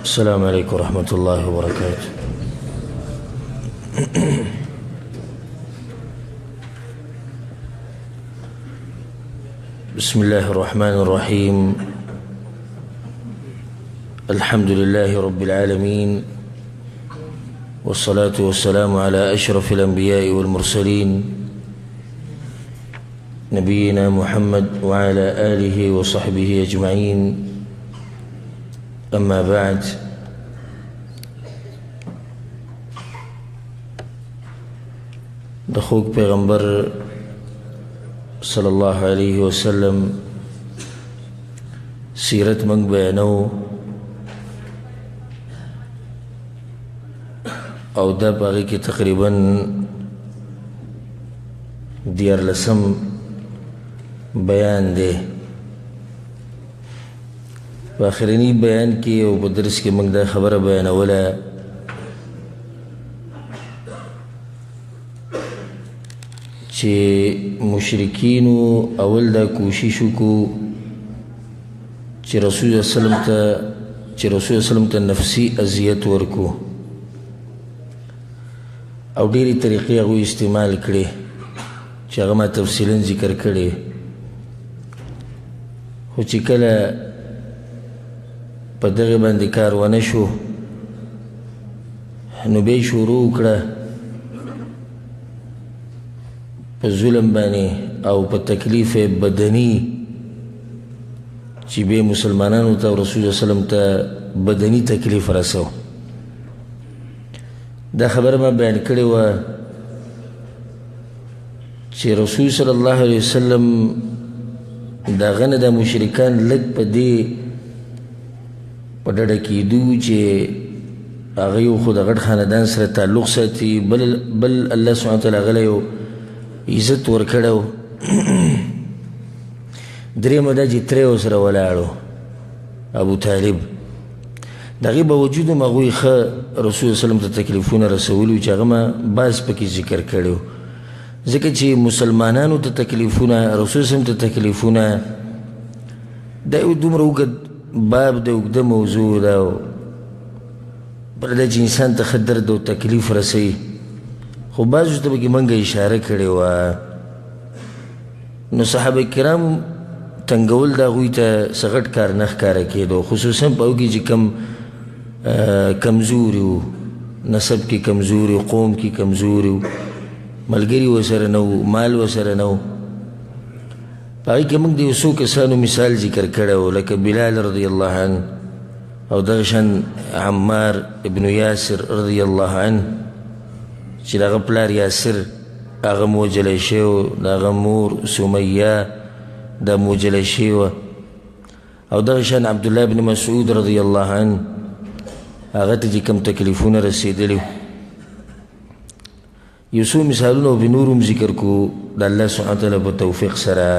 السلام عليكم ورحمة الله وبركاته. بسم الله الرحمن الرحيم. الحمد لله رب العالمين، والصلاة والسلام على أشرف الأنبياء والمرسلين نبينا محمد وعلى آله وصحبه أجمعين. أما بعد، دخوك پیغمبر صلی اللہ علیہ وسلم سیرت منگ بیانو او دا باغی کی تقریباً دیار لسم بیان دے. آخرینی بیان کی او بدرس کی منگ دا خبر بیان اولا چه مشرکینو اول دا کوششو کو چه رسول اللہ وسلم تا نفسی اذیت ورکو او ډیری طریقې هغوی استعمال کړي چې هغه ما تفصیلا ذکر کړي، خو چې کله په دغه باندې کار ونه شو نو بیا یې شروع وکړه په ظلم باندې او په تکلیف بدني چې بیا مسلمانانو ته او رسول الله وسلم ته بدني تکلیف رسو. دا خبر ما بیان کړې وه چې رسول صلی الله علیه وسلم دا غنه د مشرکان لږ په دې په ډډه کېدو چې هغه یو خو د غټ خاندان سره تعلق ساتي، بل الله سبحانه وتعالی هغه یو عزت ورکړو. درېیمه دا چې ترې ورسره ولاړو ابو طالب، د هغې باوجود هم هغوی ښه رسول وسلم ته تکلیفونه رسولي چې هغه ما بعض پکې ذکر کړی و، ځکه چې مسلمانانو ته تکلیفونه، رسول وسلم ته تکلیفونه، دا یو دومره اوږد باب د اوږده موضوع ده، بله دا چې انسان ته ښه درد او تکلیف رسوي، خو بعضو ته پکې موږ اشاره کړې وه. نو صحابه کرام تنګول د هغوی ته څه غټ کار نه ښکاره کېدو، خصوصا په هغو کې چې کم کمزوري وو، نسب کې کمزوري وو، قوم کې کمزوري وو، ملګري ورسره نه وو، مال ورسره نه وو. په هغې کې موږ د یو څو کسانو مثال ذکر کړی و، لکه بلال رضی الله عنه او دغه شان عمار ابن یاسر رضی الله عنه چې د هغه پلار یاسر هغه موجلی شوی و، د هغه مور سمیه دا موجلی شوی وه، او دغه شان عبدالله بن مسعود رضی الله عنه هغه ته چې کوم تکلیفونه رسېدلي وو. یو څو مثالونه به نور هم ذکر کو د الله سبحانه وتعالی په توفیق سره.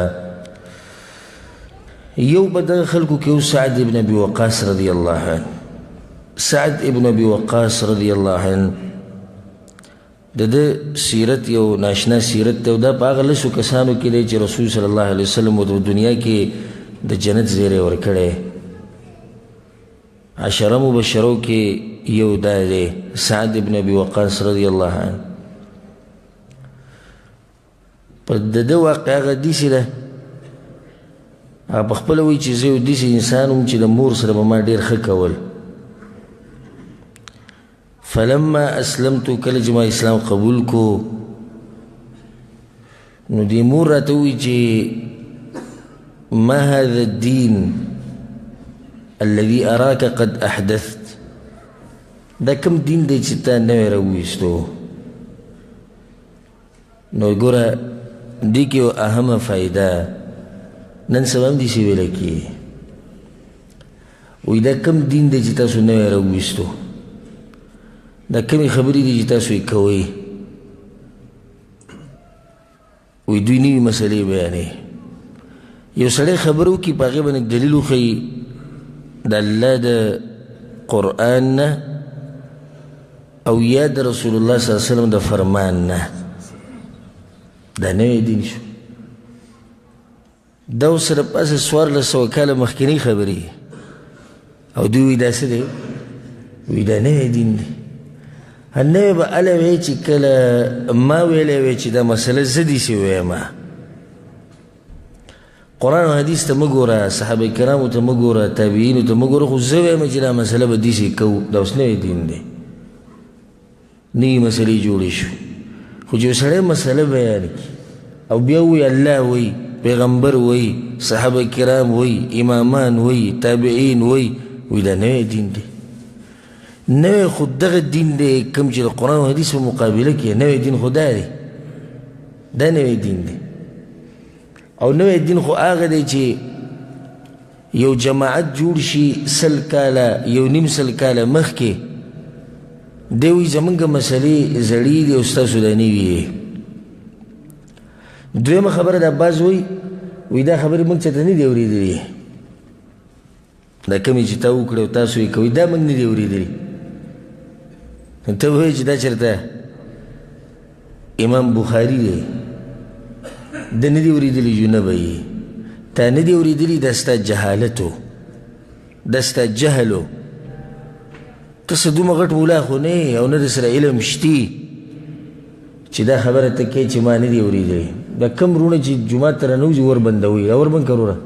یو به دغه خلکو کې و سعد ابن ابي وقاص رضی الله عنه. سعد ابن ابي وقاص رضی الله عنه د ده سیرت یو ناشنا سیرت دی، او دا په هغه لسو کسانو کې دی چې رسول صلی الله علیه وسلم د دنیا کې د جنت زیری ورکړی. عشره مبشرو کې یو دا دی سعد ابن ابي وقاص رضی الله عنه. په د ده واقع هغه داسې ده، هغه پخپله وایي چې زه یو داسې انسان وم چې د مور سره به ما ډېر ښه کول. فلما اسلمتو، کله چې ما اسلام قبول کو نو دې مور راته ووایي چې ما هذا الدين الذي أراك قد أحدثت، دا کوم دین دی چې تا نوی راوویستو. نو ګوره دې کې یو اهمه فایده نن سبا هم داسې ویله کېږي، وایي دا کوم دین دی چې تاسو نوی راوویستو، دا کمی خبری دی چې تاسو یې کوئ. وی دوی نوي مسئلې بیانې، یو سړی خبرو کې په هغې باندې دلیل وښیي د الله د قرآن نه او یا د رسول الله صلی الله علیه وسلم د فرمان نه، دا نوی دین شو. دا اوس سره پاسه 1400 کاله مخکینۍ خبرې او دوی وایي دا څه دی وایي دا نوی دین دی نوی به هله وایي چې کله ما ویلی وی چې دا مسله زه داسې ویمه قرآن و حدیث ته مه ګوره صحابه کرامو ته مه ګوره تابعینو ته مه ګوره خو زه ویمه چې دا مسله به داسې کوو دا اوس نوی دین دی نوي مسلې جوړې شو خو چې یو سړی مسله بیان کړي او بیا وایي الله وایي پیغمبر وایي صحابه کرام وایي امامان وایي تابعین وایي وایي دا نوی دین دی نوی خو دغه دین دی کوم چې د قرآن و حدیث په مقابله کې نوی دین خو دا دی دا نوی دین دی او نوی دین خو هغه دی چې یو جماعت جوړ شي 100 کاله یو نیم 100 کاله مخکې دی وایي زمونږ مسلې زړې دي او ستاسو دا نوي دویمه خبره دا بعض وایي دا خبرې موږ چاته نه دي اورېدلې دا کمې چې تا وکړې او تاسو یې کوئ دا موږ نه دي اورېدلې ته وایي چې دا چېرته امام بخاري دی د نه دي اورېدلي جونه به یې تا نه دي اورېدلي دا ستا جهالت و دا ستا جهل و ته څه دومره غټ مولا خو نه او نه د سره علم شتي چې دا خبره ته کوې چې ما نه دي اورېدلې دا کم وروڼه چې جومات ته رانوځي ور بندوي را ور بند که وروره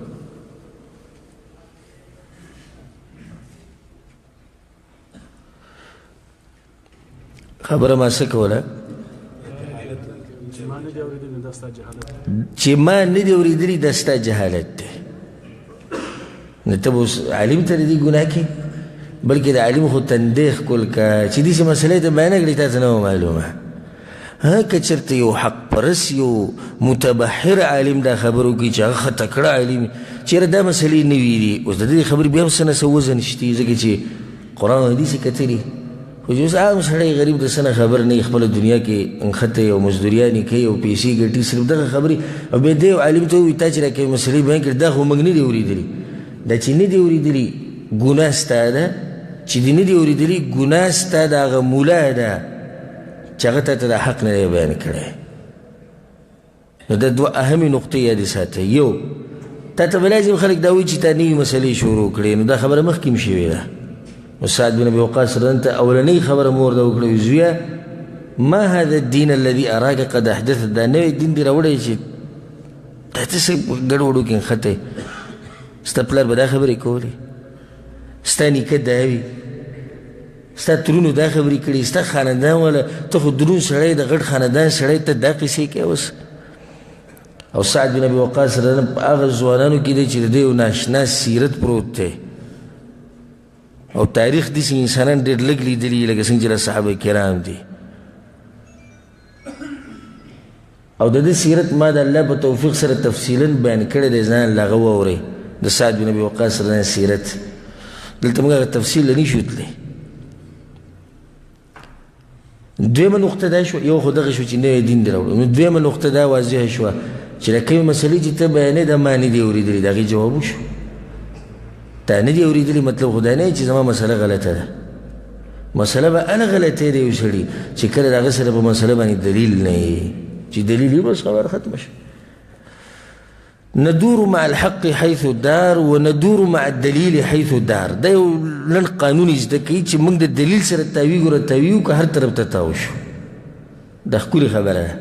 خبره ما څه کوله چې ما نه دي اورېدلي دا ستا جهالت دی نو ته به اوس عالم ته د دې ګناه کوې بلکې د عالم خو تندی ښکل که چې داسې مسلې ته بیانه کړې تا ته نه وه معلومه که چېرته یو حق پرست یو متبحر عالم دا خبر وکړي چې هغه ښه تکړه عالم چېرې دا مسلې نوي دي اوس د دې خبرې بیا هم څه نه څه وزن شتي ځکه چې قرآن و حدیث یې کتلي خو چې اوس عام سړی غریب د څه نه خبر نه وي خپله دنیا کې انښتې او مزدوریانې کوي او پیسې ګټي صرف دغه خبرې او بیا دی یو عالم ته ووایي تا چې راکوې مسلې بیان کړي دا خو موږ نه دي اورېدلي دا چې نه دي اورېدلي ګناه ستا ده چې دې نه دي اورېدلي ګناه ستا د هغه مولا ده چې هغه تا ته دا حق نه دی بیان کړی نو دا دوه اهمې نقطې یادې ساته یو تا ته به لازم خلک دا وایي چې تا نوي مسلې شروع کړې نو دا خبره مخکې هم شوې ده نو سعد بن ابي وقاص رضی ته اولنۍ خبره مور ده وکړه زویه ما هذا الدین الذي اراک قد احدث دا نوی دین دې راوړی چې دا ته څه ګډوډ وکړې نښتی ستا پلار به دا خبرې کولې ستا نیکه دا وي ستا ترونو دا خبرې کړي ستا خاندان والا ته خو درون سړی د غټ خاندان سړی ته دا قصې کوې اوس او سعد بن ابي وقاص رضی الله په هغه ځوانانو کې دی چې د دې یو ناشنا سیرت پروت دی او تاریخ داسې انسانان ډېر لږ لیدلي لکه څنګه چې صحابه کرام دي او د دې سیرت ما د الله په توفیق سره تفصیلا بیان کړی دی ځان له هغه واورئ د سعد بن ابي وقاص رضی الله سیرت دلته موږ هغه تفصیل نه شو تللی دویمه نقطه دا شوه یو خو دغه شو چې نوی دین دې راوړو نو دویمه نقطه دا واضحه شوه چې د کومې مسلې چې ته بیانې دا ما نه دي اورېدلي د هغې جواب وشو تا نه دي اورېدلي مطلب خو دا نه چې زما مسله غلطه ده مسله به هله غلطی دی یو سړي چې کله د هغه سره په مسله باندې دلیل نه وي چې دلیل وي بس خبره ختمه شوه ندور مع الحق حيث دار وندور مع الدليل حيث دار دا یو لن قانون زده کوي چې موږ د دلیل سره تاویږو را تاویږو که هر طرف ته تاو شو دا ښکلې خبره ده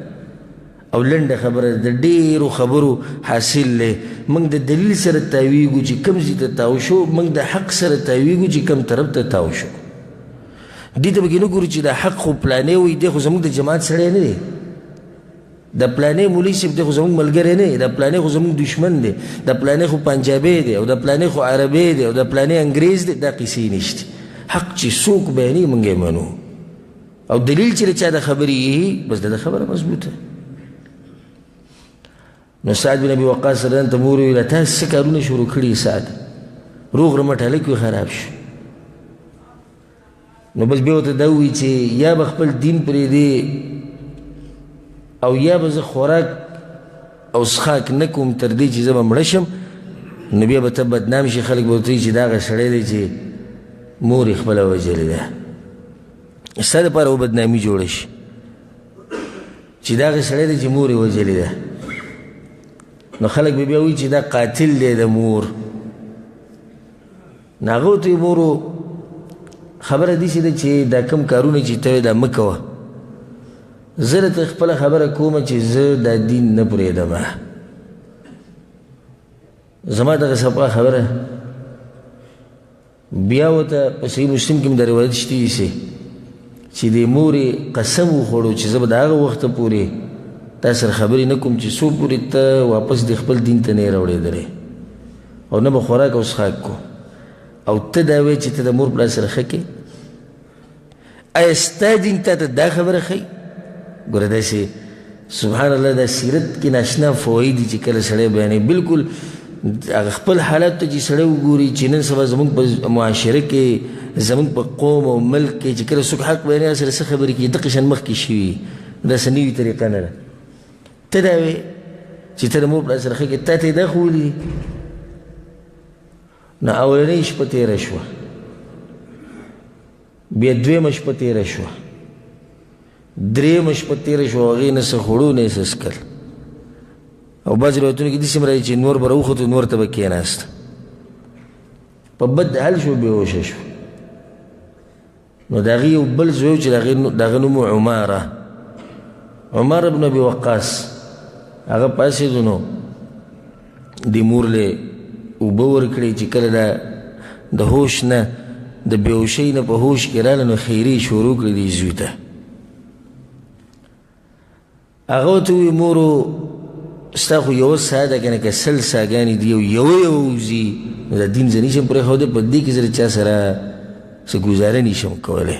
او لنډه خبره ده د ډېرو خبرو حاصل دی موږ د دلیل سره تاویږو چې کوم ځای ته تاو شو موږ د حق سره تاویږو چې کوم طرف ته تاو شو دې ته پکې نه ګورو چې دا حق خو پلانې وایي دی خو زموږ د جماعت سړی نه دی د پلانې مولوي صاحب دی خو زموږ ملګری نه دی د پلانې خو زموږ دشمن دی د پلانې خو پنجابی دی او د پلانې خو عربی دی او د پلانې انګریز دی دا قصې نشته حق چې څوک بیانوي موږ یې منو او دلیل چې د چا د خبرې یي بس د خبره مضبوطه نو سعد بن ابي وقاص رضی الله عنه مور ویل تا څه کارونه شروع کړي سعد روغ رمټ هلک وي خراب شو نو بس بیا ورته دا ووایي چې یا به خپل دین پرېږدې او یا به زه خوراک او څښاک نه کوم تر دې چې زه به مړه شم نو بیا به ته بدنام شي خلک به ورته وایي چې دا هغه سړی دی چې مور یې خپله وژلې ده ستا دپاره به بدنامي جوړه شي چې دا هغه سړی دی چې مور یې وژلې ده نو خلک به بیا وایي چې دا قاتل دی د مور. نو هغه ورته وایي مورو خبره داسې ده چې دا کوم کارونه چې ته دا مه کوه، زه درته خپله خبره کومه چې زه دا دین نه پرېږدم. زما دغه صفا خبره بیا ورته په صحیح مسلم کې م دا روایت شته داسې چې د مورې قسم وخوړو چې زه به د هغه وخته پورې تا سره خبرې نه کوم چې څو پورې ته واپس د خپل دین ته نه یې راوړېدلی او نه به خوراک او څښاک کو، او ته دا وایې چې ته د مور پلار سره ښه کې. آیا ستا دین تا ته دا خبره ښایي؟ ګوره داسې سبحان الله دا سیرت کې ناشنا فواید دي چې کله سړی بیانوي. بلکل هغه خپل حالت ته چې سړی وګوري چې نن سبا زموږ په معاشره کې زموږ په قوم او ملک کې چې کله څوک حق بیانوي سره څه خبرې کوي دقه شان مخکې شوي، داسې نوي طریقه نه ده. ته دا وایې چې ته د مور پلار سره ښه کې، تا ته یې دا ښوولي دي. نو اولنۍ شپه تېره شوه، بیا دویمه شپه تېره شوه، درېیمه شپه تېره شوه، هغې نه څه خوړو نه یې څه څښل. او بعضې روایتونو کې داسې هم راځي چې نور به راوخوتو نور ته به کېناست، په بد حال شو، بېهوشه شو. نو د هغې یو بل زوی و چې د هغه نوم و عمار بن ابي وقاص. هغه پاڅېدو نو دې مور له اوبه ورکړې چې کله دا د هوش نه د بېهوشۍ نه په هوش کې راله نو خیرې شروع کړې دې زوی ته. هغه ورته ووایي مورو ستا خو یوه ساه ده که نه که سل ساګانې دي او یوه ووځي نو دا دین زه نشم پرېښودی، په دې کې زه د چا سره څه ګزاره نشم کولی.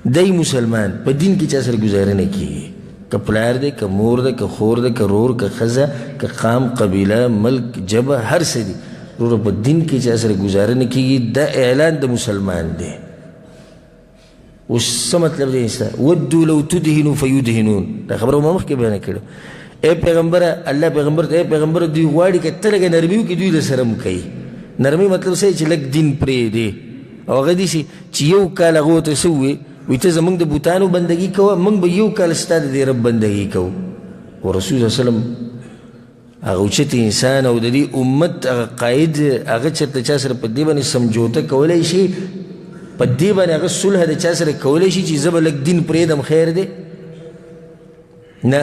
دی مسلمان په دین کې چا سره ګزاره نه کېږي، که پلار دی که مور ده که خور ده که رور که ښځه که قام قبیله ملک جبه هر څه دي، وروره په دین کې چا سره ګزاره نه کېږي. دا اعلان د مسلمان دی. اوس څه مطلب دی ستا؟ ودو لو تدهنو فیدهنون، دا خبره ما مخکې بیانه کړې. اے پیغمبره، الله پیغمبر ته اے پیغمبره دوی غواړي که ته لږه نرمي وکړي دوی در سره هم کوي. نرمي مطلب څه چې لږ دین پرېږدي. او هغه داسې چې یو کال هغه ورته څه ووایي، وایي ته زموږ د بوتانو بندګي کوه، موږ به یو کال ستا د دې رب بندګي کوو. او رسول صلی وسلم هغه اوچت انسان او د دې امت هغه قائد، هغه چېرته چا سره په دې باندې سمجوته کولی شي، په دې باندې هغه صلح د چا سره کولی شي چې زه به لږ دین پرېږدم خیر دی؟ نه.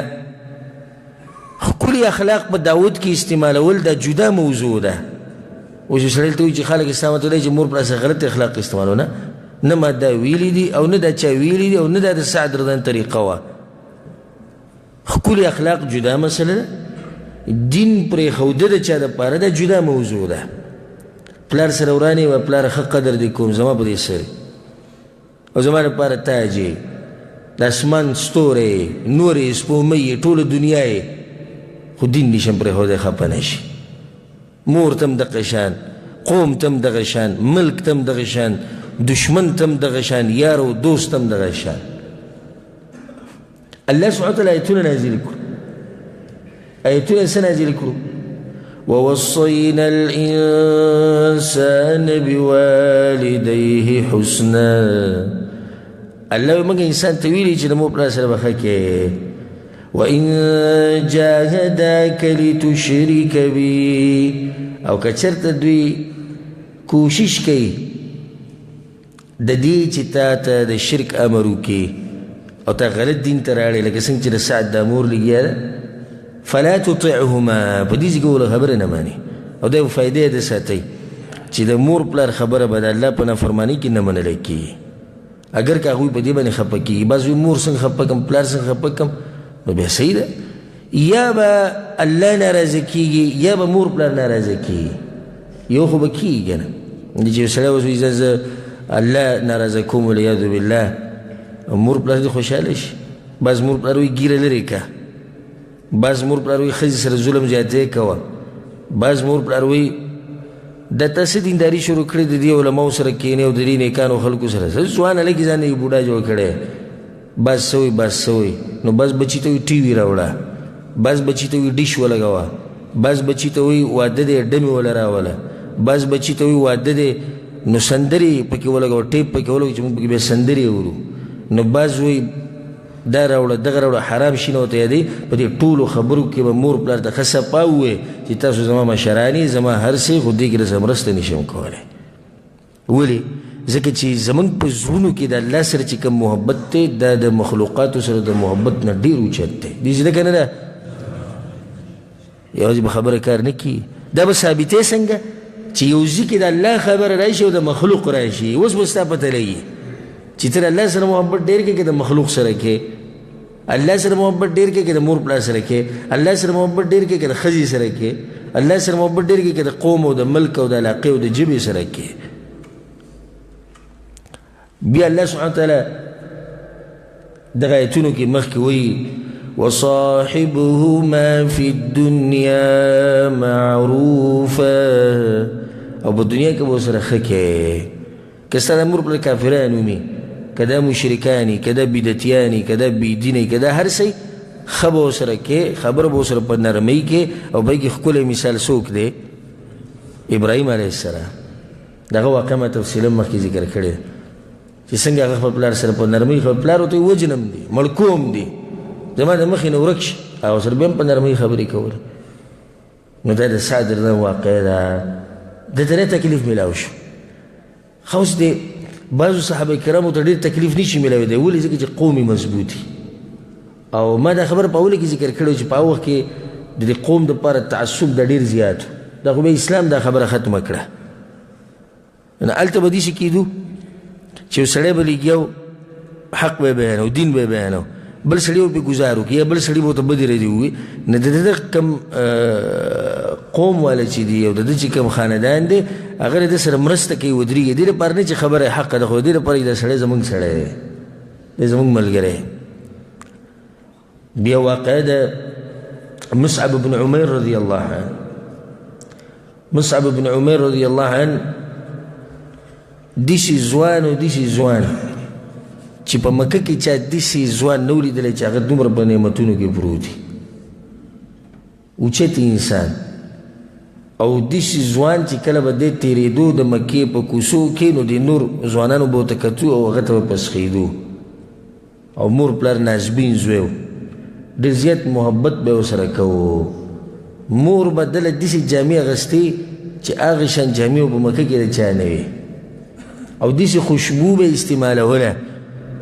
ښکلي اخلاق په داود کې استعمالول دا جدا موضوع ده. اوس یو سړی ته وایي چې خلک اسلام ته وایي چې مور پلار سره غلط اخلاق استعمالو، نه ما دا ویلي دي او نه دا چا ویلي دي او نه دا د سعد رضان طریقه وه. ښکلي اخلاق جدا مسله ده، دین پرېښوده د چا دپاره دا جدا موضوع ده. پلار سره ورانې وه، پلاره ښه قدر دې کوم زما په دې سر او زما دپاره تاج یې، د اسمان ستوری یې، نور یې، سپومۍ یې، ټوله دنیا یې، خو دین نشم پرېښودی خفه نه شي. مور ته هم دغه شان، قوم ته هم دغه شان، ملک ته هم دغه شان، دشمن ته هم دغه شان، یار او دوست هم دغه شان. الله سبحانه وتعالی آیتونه نازل کړو. آیتونه څه نازل کړو؟ ووصينا الإنسان بوالديه حسنا. الله موږ انسان ته ویلي چې د مور پلار سره به ښه کې. وإن جاهداك لتشرك بي، او که چېرته دوی کوشش کوي د دې چې تا ته د شرک امر وکړي او تا غلط دین ته راړې، لکه څنګه چې د سعد دا مور لګیا ده، فلا تطعهما، په دې ځای کې وله خبره نه ماني. او دا یو فایدې ده ساتئ چې د مور پلار خبره به د الله په نافرمانۍ کې نه منلی کېږي. اگر که هغوی په دې باندې خفه کېږي، بعض وایي مور څنګه خفه کړم پلار څنګه خفه کړم، نو بیا صحیح ده. یا به الله ناراضه کېږي یا به مور پلار ناراضه کېږي، یو خو به کېږي که نه. چې یو سړی اوس وایي زه الله ناراضه کوم والعیاذ بالله، مور پلار دې خوشحاله شي. بعض مور پلار وایي ګیره لرې که، بعض مور پلار وایي ښځې سره ظلم زیاتی کوه، بعض مور پلار وایي دا تاسې دینداري شروع کړې د دې علماو سره کښېنې او د دې نیکانو خلکو سره ځوان هلکې ځان یې بوډا جوړ کړی. بعض څه وایي بعض څه وایي. نو بعض بچي ته وایي ټي وي راوړه، بعض بچي ته وایي ډیش ولګوه، بعض بچي ته وایي واده دی ډمې وله راوله، بعض بچي ته وایي واده دی نو سندرې پکې ولګوه، ټیپ پکې ولګوه چې موږ پکې بیا سندرې اورو. نو بعض وایي دا راوړه دغه راوړه حرام شي نه ورته یادوي په دې ټولو خبرو کې به مور پلار ته ښه صفا ووایي چې تاسو زما مشران یې زما هر څه خو دې کې راسره مرسته نشم کولی ولې ځکه چې زموږ په زړونو کې د الله سره چې کوم محبت دی دا د مخلوقاتو سره د محبت نه ډېر اوچت دی دې زده که نه ده یوازې به خبره کار نه کي دا به ثابتې څنګه چې یو ځي کې د الله خبره راشي او د مخلوق راشي اوس به ستا پته لګي چې ته د الله سره محبت ډېر کې که د مخلوق سره کې الله سره محبت ډېر کې که د مور پلار سره کې الله سره محبت ډېر کې که د ښځې سره کې الله سره محبت ډېر کې که د قوم او د ملک او د علاقې او د ژبې سره کې بیا الله سبحانه وتعالی دغه آیتونو کې مخکې وایي وصاحبهما فی الدنیا معروفا او په دنیا کې به ورسره ښه کې که ستا د مور پلار کافران ومي که دا مشرکان که دا بدعتیان که دا بېدینه که دا هر څه ښه به ورسره کې خبره به ورسره په نرمۍ کې او په کې ښکلی مثال څوک دی ابراهیم علیه السلام دغه واقع ما تفصیلا مخکې ذکر کړی چې څنګه هغه خپل پلار سره په نرمۍ خپل پلار ورته وجنم دی مړکوم دی زما د مخې نه ورک شي او سره بیا هم په نرمۍ خبرې کولې نو دا د سعد رضی واقع ده د ته تکلیف میلاو شو خو اوس د بعضو صحابه کرامو ته ډېر تکلیف نشي میلاوی دی ولې ځکه چې قوم یې مضبوط او ما دا خبره په اوله کې ذکر کړې چې په هغه وخت کې د دې قوم دپاره تعصب دا ډېر زیات دا خو بیا اسلام دا خبره ختمه کړه نو هلته به داسې کېدو چې یو سړی به لګیا حق به یې بیانو دین به یې بیانو بل سړی به پرې ګزار وکړي یا بل سړي به ورته بدې ردې ووایي نو د ده کوم قوم والا چې دی او د ده چې کوم خاندان دی هغه د ده سره مرسته کوي ودرېږي دې لپاره نه چې خبره حقه ده خو دې لپاره چې دا سړی زموږ سړی دی دی زموږ ملګری بیا واقع ده مصعب بن عمیر رضی الله عنه مصعب بن عمیر رضی الله عنه داسې ځوان او داسې ځوان چې په مکه کې چا داسې ځوان نه ولیدلی چې هغه دومره په نعمتونو کې پروت وي اوچت انسان او داسې ځوان چې کله به دی تېرېدو د مکې په کوڅو کې نو د نور ځوانانو به ورته کتو او هغه ته به پسخېدو او مور پلار نازبین زوی و ډېر زیات محبت به یې ورسره کوو مور به دله داسې جامې اغوستې چې هغې شان جامې په مکه کې د چا نه وي او داسې خوشبو به استعمالوله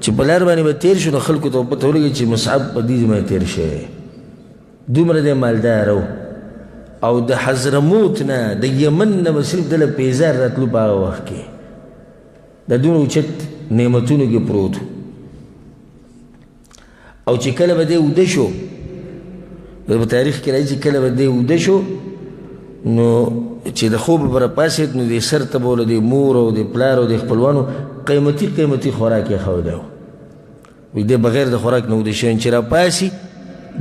چې په لار باندې به تېر شو نو خلکو ته پته ولګي چې مصعب په دې ځای تېر شوی دومره دی مالدار او د حضرموت نه د یمن نه به صرف دله پیزار راتلو په هغه وخت کې د دومره اوچت نعمتونو کې پروت او چې کله به دی اوده شو په تاریخ کې راځي چې کله به دی اوده شو نو چې د خوب به راپاڅېد نو د سر ته به له د مور او د پلار او د خپلوانو قیمتي قیمتي خوراک یې ښودی وایي دی بغیر د خوراک نه اوده شوی چې راپاسي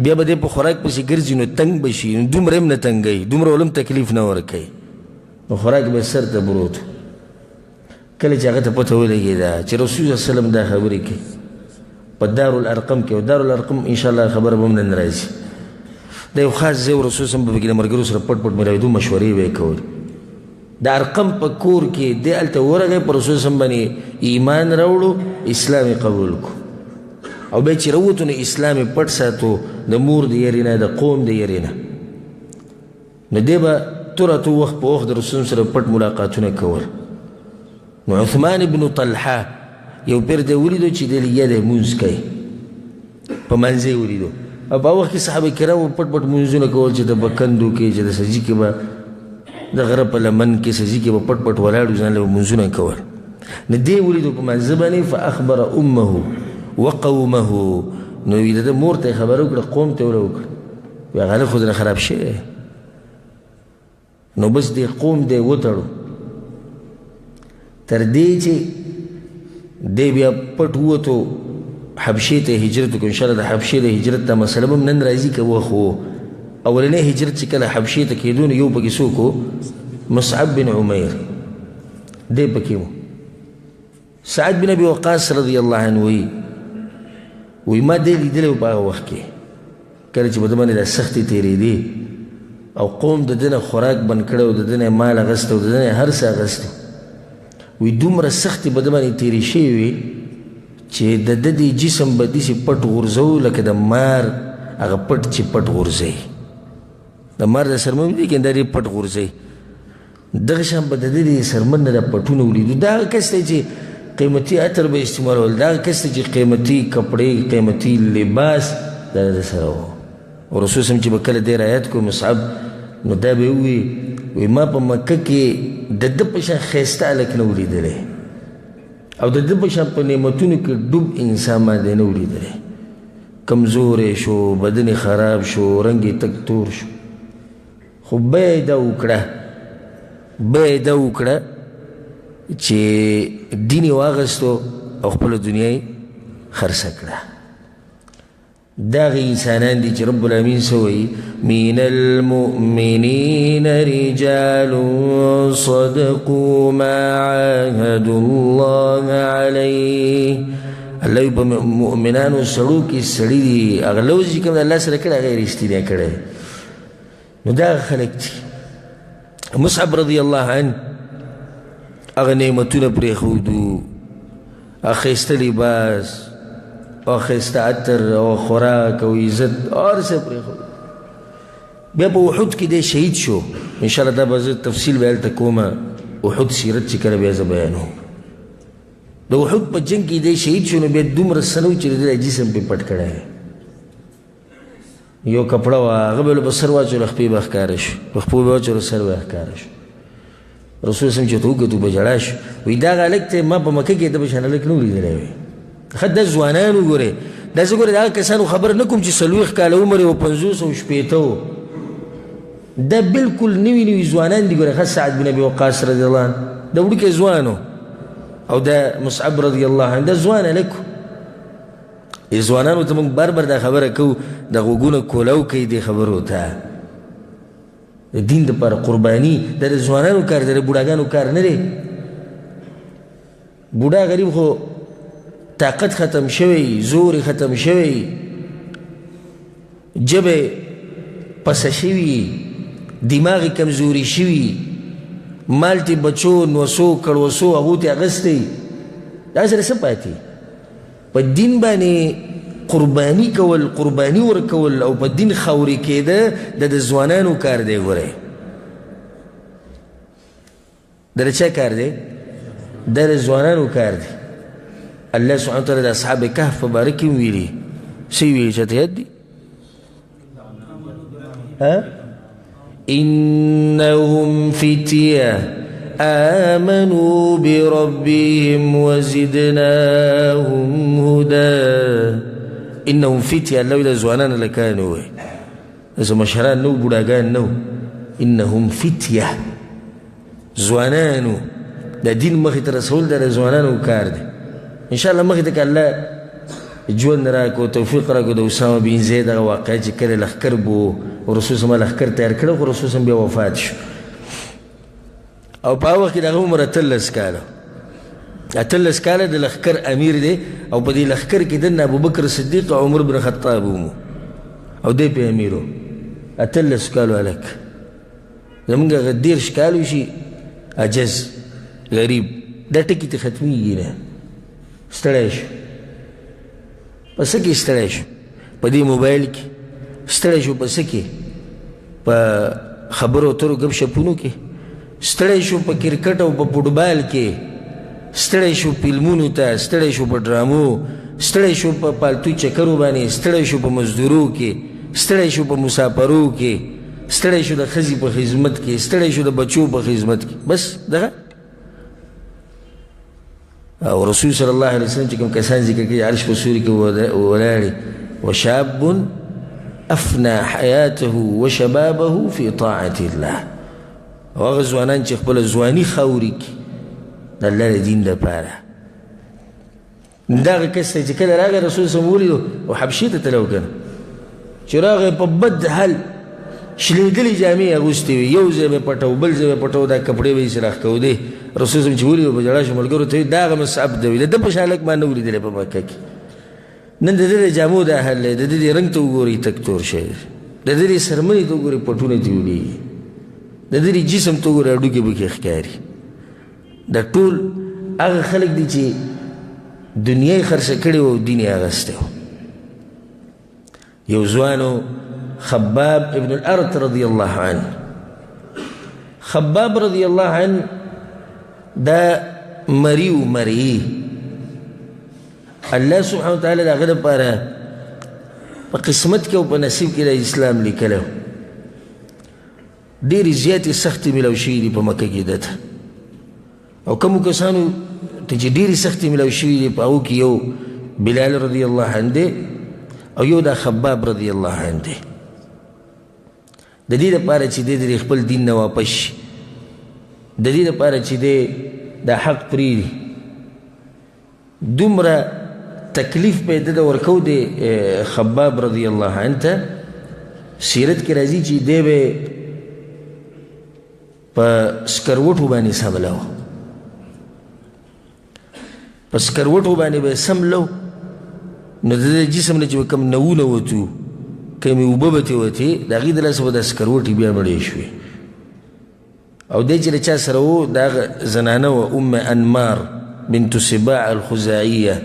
بیا به دی په خوراک پسې ګرځي نو تنګ به شي نو دومره هم نه تنګوي دومره ولم تکلیف نه ورکوي نو خوراک به سر ته پروت کله چې هغه ته پته ولګېده چې رسول صلی وسلم دا خبرې کوي په دارالارقم کې او دارالارقم انشاءالله خبره به هم نن راځي دا یو خاص ځای و رسول صلی به پکې د ملګرو سره پټ پټ ملاوېدو مشورې به یې کولې د ارقم په کور کې دی هلته ورغی په رسول صلی باندې ایمان راوړو اسلام یې قبول کړو او بیا چې راووتو نو اسلام یې پټ ساتو د مور د یارې نه د قوم د یارې نه نو دی به توره تو وخت په وخت د رسول سره پټ ملاقاتونه کول نو عثمان بن طلحه یو پیر دی ولیدو چې دی لګیا دی مونځ کوي په منځ یې ولیدو او په وخت کې صحابه کرامو پټ پټ مونځونه کول چې د بکندو کې چې د سجي کې به د غره په لمن کې سجي کې به پټ پټ ولاړو ځان له مونځونه کول نو دی ولیدو په منځ باندې فاخبر امه وقومه نو وی د مور ته خبر وکړه قوم ته ور وکړه وی هغه خو نه خراب شي نو بس دی قوم دی وتړو تر دې چې دی بیا پټ ووتو حبشې ته هجرت وکړو انشاءالله د حبشې د هجرت ته مسله به هم نن راځي که وخت و اولنی هجرت چې کله حبشې ته کېدو نو یو پکې څوک و مصعب بن عمیر دی پکې و سعد بن ابي وقاص رضی الله عنه وی ما دی لیدلی و په هغه وخت کې کله چې په ده باندې دا سختې تېرېدې او قوم د ده نه خوراک بند کړی او د ده نه مال اخیستی او د ده نه هر څه اخیستی وی دومره سختې په ده باندې تېرې شوې وې چې د د دې جسم به داسې پټ غورځو لکه د مار هغه پټ چې پټ غورځوي د مار د څرمن دی کنه دا ډېر پټ غورځوي دغه شان به د دې څرمن نه دا پټونه ولیدو دا هغه کس دی چې قیمتي عطر به استعمالول دا هغه کس دی چې قیمتي کپړې قیمتي لباس دا د سره و او رسول صلی چې به کله دې رعایت کو مصعب نو دا به وي ما په مکه کې د ده په شان ښایسته هلک نه ولیدلی او د ده په شان په نعمتونو کې ډوب انسان باندې نه ولیدلی کمزوری شو بدن خراب شو رنګ یې تک تور شو خو بیا یې دا وکړه چې دین یې واغستو او خپله دنیا یې خرڅه کړه دا هغه انسانان دي چې رب العالمین څه وایي من المؤمنین رجال صدقوا ما عاهدوا الله علیه الله په مؤمنانو سړو کې سړي دي هغه لوز چې کوم د الله سره کړی هغه یې رښتینی کړی نو دا هغه خلک دي مصعب رضی الله عنه هغه نعمتونه پرېښودو هغه ښایسته لباس او ښایسته عطر او خوراک او عزت هر څه پرېښودو بیا په احد کې دی شهید شو انشاءالله دا به زه تفصیل به هلته کومه احد سیرت چې کله بیا زه بیانوم د احد په جنګ کې دی شهید شو نو بیا دومره څه نه و چې د جسم پې پټ کړی یو کپړه وه هغه به له په سر واچولو خپې به ښکاره شو په خپو به واچولو سر به ښکاره شو رسول صلی چې ورته وکتو په ژړا شو وایي دغه هلک ته ما په مکه کې د په شان هلک نه و لیدلی وی ښه دا ځوانان وګورئ دا زه ګورئ د هغه کسانو خبر نه کوم چې 40 کاله عمر یې و 50 او شپېته و دا بلکل نوي ځوانان دي ګورئ ښه سعد بن ابي وقاص رضی الله عنه دا وړوکی ځوان و او دا مصعب رضی الله عنه دا ځوان هلک و ځوانانو ته موږ بار بار دا خبره کوو د غوږونه کولاو کوي دې خبرو ته د دین دپاره قرباني دا د ځوانانو کار دی د بوډاګانو کار نه دی بوډا غریب خو طاقت ختم شوی زور ختم شوی جبه پسه شوی دماغ کمزوری شوی مالتی بچو نوسو کړوسو هغو ته اغستی دا سره څه پاتې په دین باندې قربانی کول قربانی ورکول او په دین خاورې کېده د ځوانانو کار دی ګورئ د چا کار دی د ځوانانو کار دی الله سبحانه وتعالی د اصحاب کهف په باره کې ویلي څه یې ویلي چاته یاد دي إنهم فتية آمنوا بربهم وزدناهم هدى إنهم فتية الله إذا زوانان لكانوا إذا مشهران نو بوداغان نو إنهم فتية زوانانو دا دين مخي رسول دا زوانانو كارد إن شاء الله مخي تك الله جوان راكو توفيق راكو دا أسامة بن زيد واقعي چې کله لخکر بو ورسول صلی الله لخکر تیار کړو خو رسول صلی بیا وفات شو او په هغه وخت کې د هغه عمر 18 کاله د لخکر امیر دی او په دې لخکر کې دنه ابوبکر صدیق او عمر بن خطاب او دی په امیرو 18 کالو هلک زمونږ هغه 10 کالو شي عجز غریب دا ټکي ته ختمیږي نه ستړی شو په څه کې ستړی شو په دې موبایل کې ستړی شو په څه کې په خبرو اترو ګپ شپونو کې ستړی شو په کرکټ او په فوټبال کې ستړی شو فلمونو ته ستړی شو په ډرامو ستړی شو په پالتو چکرو باندې ستړی شو په مزدورو کې ستړی شو په مسافرو کې ستړی شو د ښځې په خدمت کې ستړی شو د بچو په خدمت کې بس دغه او رسول صلی الله علیه وسلم چې کوم کسان ذکر کړي عرش په سوري کې ولاړې وشاب افنى حياته وشبابه في طاعة الله وهغه ځوانان چې خپله ځواني خاوري کړي د الله د دین دپاره دغه کس ته چې کله راغی رسول صلی الله ولیدو او حبشې ته تللی و که نه چې راغی په بد حال شلېدلې جامې اغوستې وي یو ځای به پټو بل ځای به پټو دا کپړې به یې سره راښکودې رسول صلی چې ولیدو په ژړا شو ملګرو ته دا هغه مصعب دی وي د ده په شان هلک ما نه ولیدلی په مکه کې نن د دې د جامو دا حل دی د دې د رنګ ته وګورئ تک تور شی د دې د سرمنې ته وګورئ پټونه دې ولیږي د دې د جسم ته وګورئ هډوکې پکې ښکاري دا ټول هغه خلک دي چې دنیا یې خرڅه کړې وه او دین یې اغستی و. یو ځوانو خباب ابن الارت رضی الله عنه. خباب رضی الله عنه دا مریو مری الله سبحانه وتعالی د هغه دپاره په قسمت کې او په نصیب کې د اسلام لیکلی و. ډېرې زیاتې سختې میلاو شوي دي په مکه کې ده ته، او کومو کسانو ته چې ډېرې سختې میلاو شوي دي په هغو کې یو بلال رضی الله عنه دی او یو دا خباب رضی الله عنه دی. د دې دپاره چې دی د خپل دین نه واپس شي، د دې دپاره چې دی دا حق پرېږدي، دومره تکلیف به یې ده د ورکو دی خباب رضی الله عنه ته. سیرت کې راځي چې دی به په سکروټو باندې سملو، په سکروټو باندې به سملو، نو د دې جسم نه چې کوم نوونه وتو، کومې اوبه به ترې وتې، د هغې د لاسه به دا سکروټې بیا مړې شوې. او دی چې د چا سره و د هغه زنانه وه ام انمار بنت سباع الخزاعیه،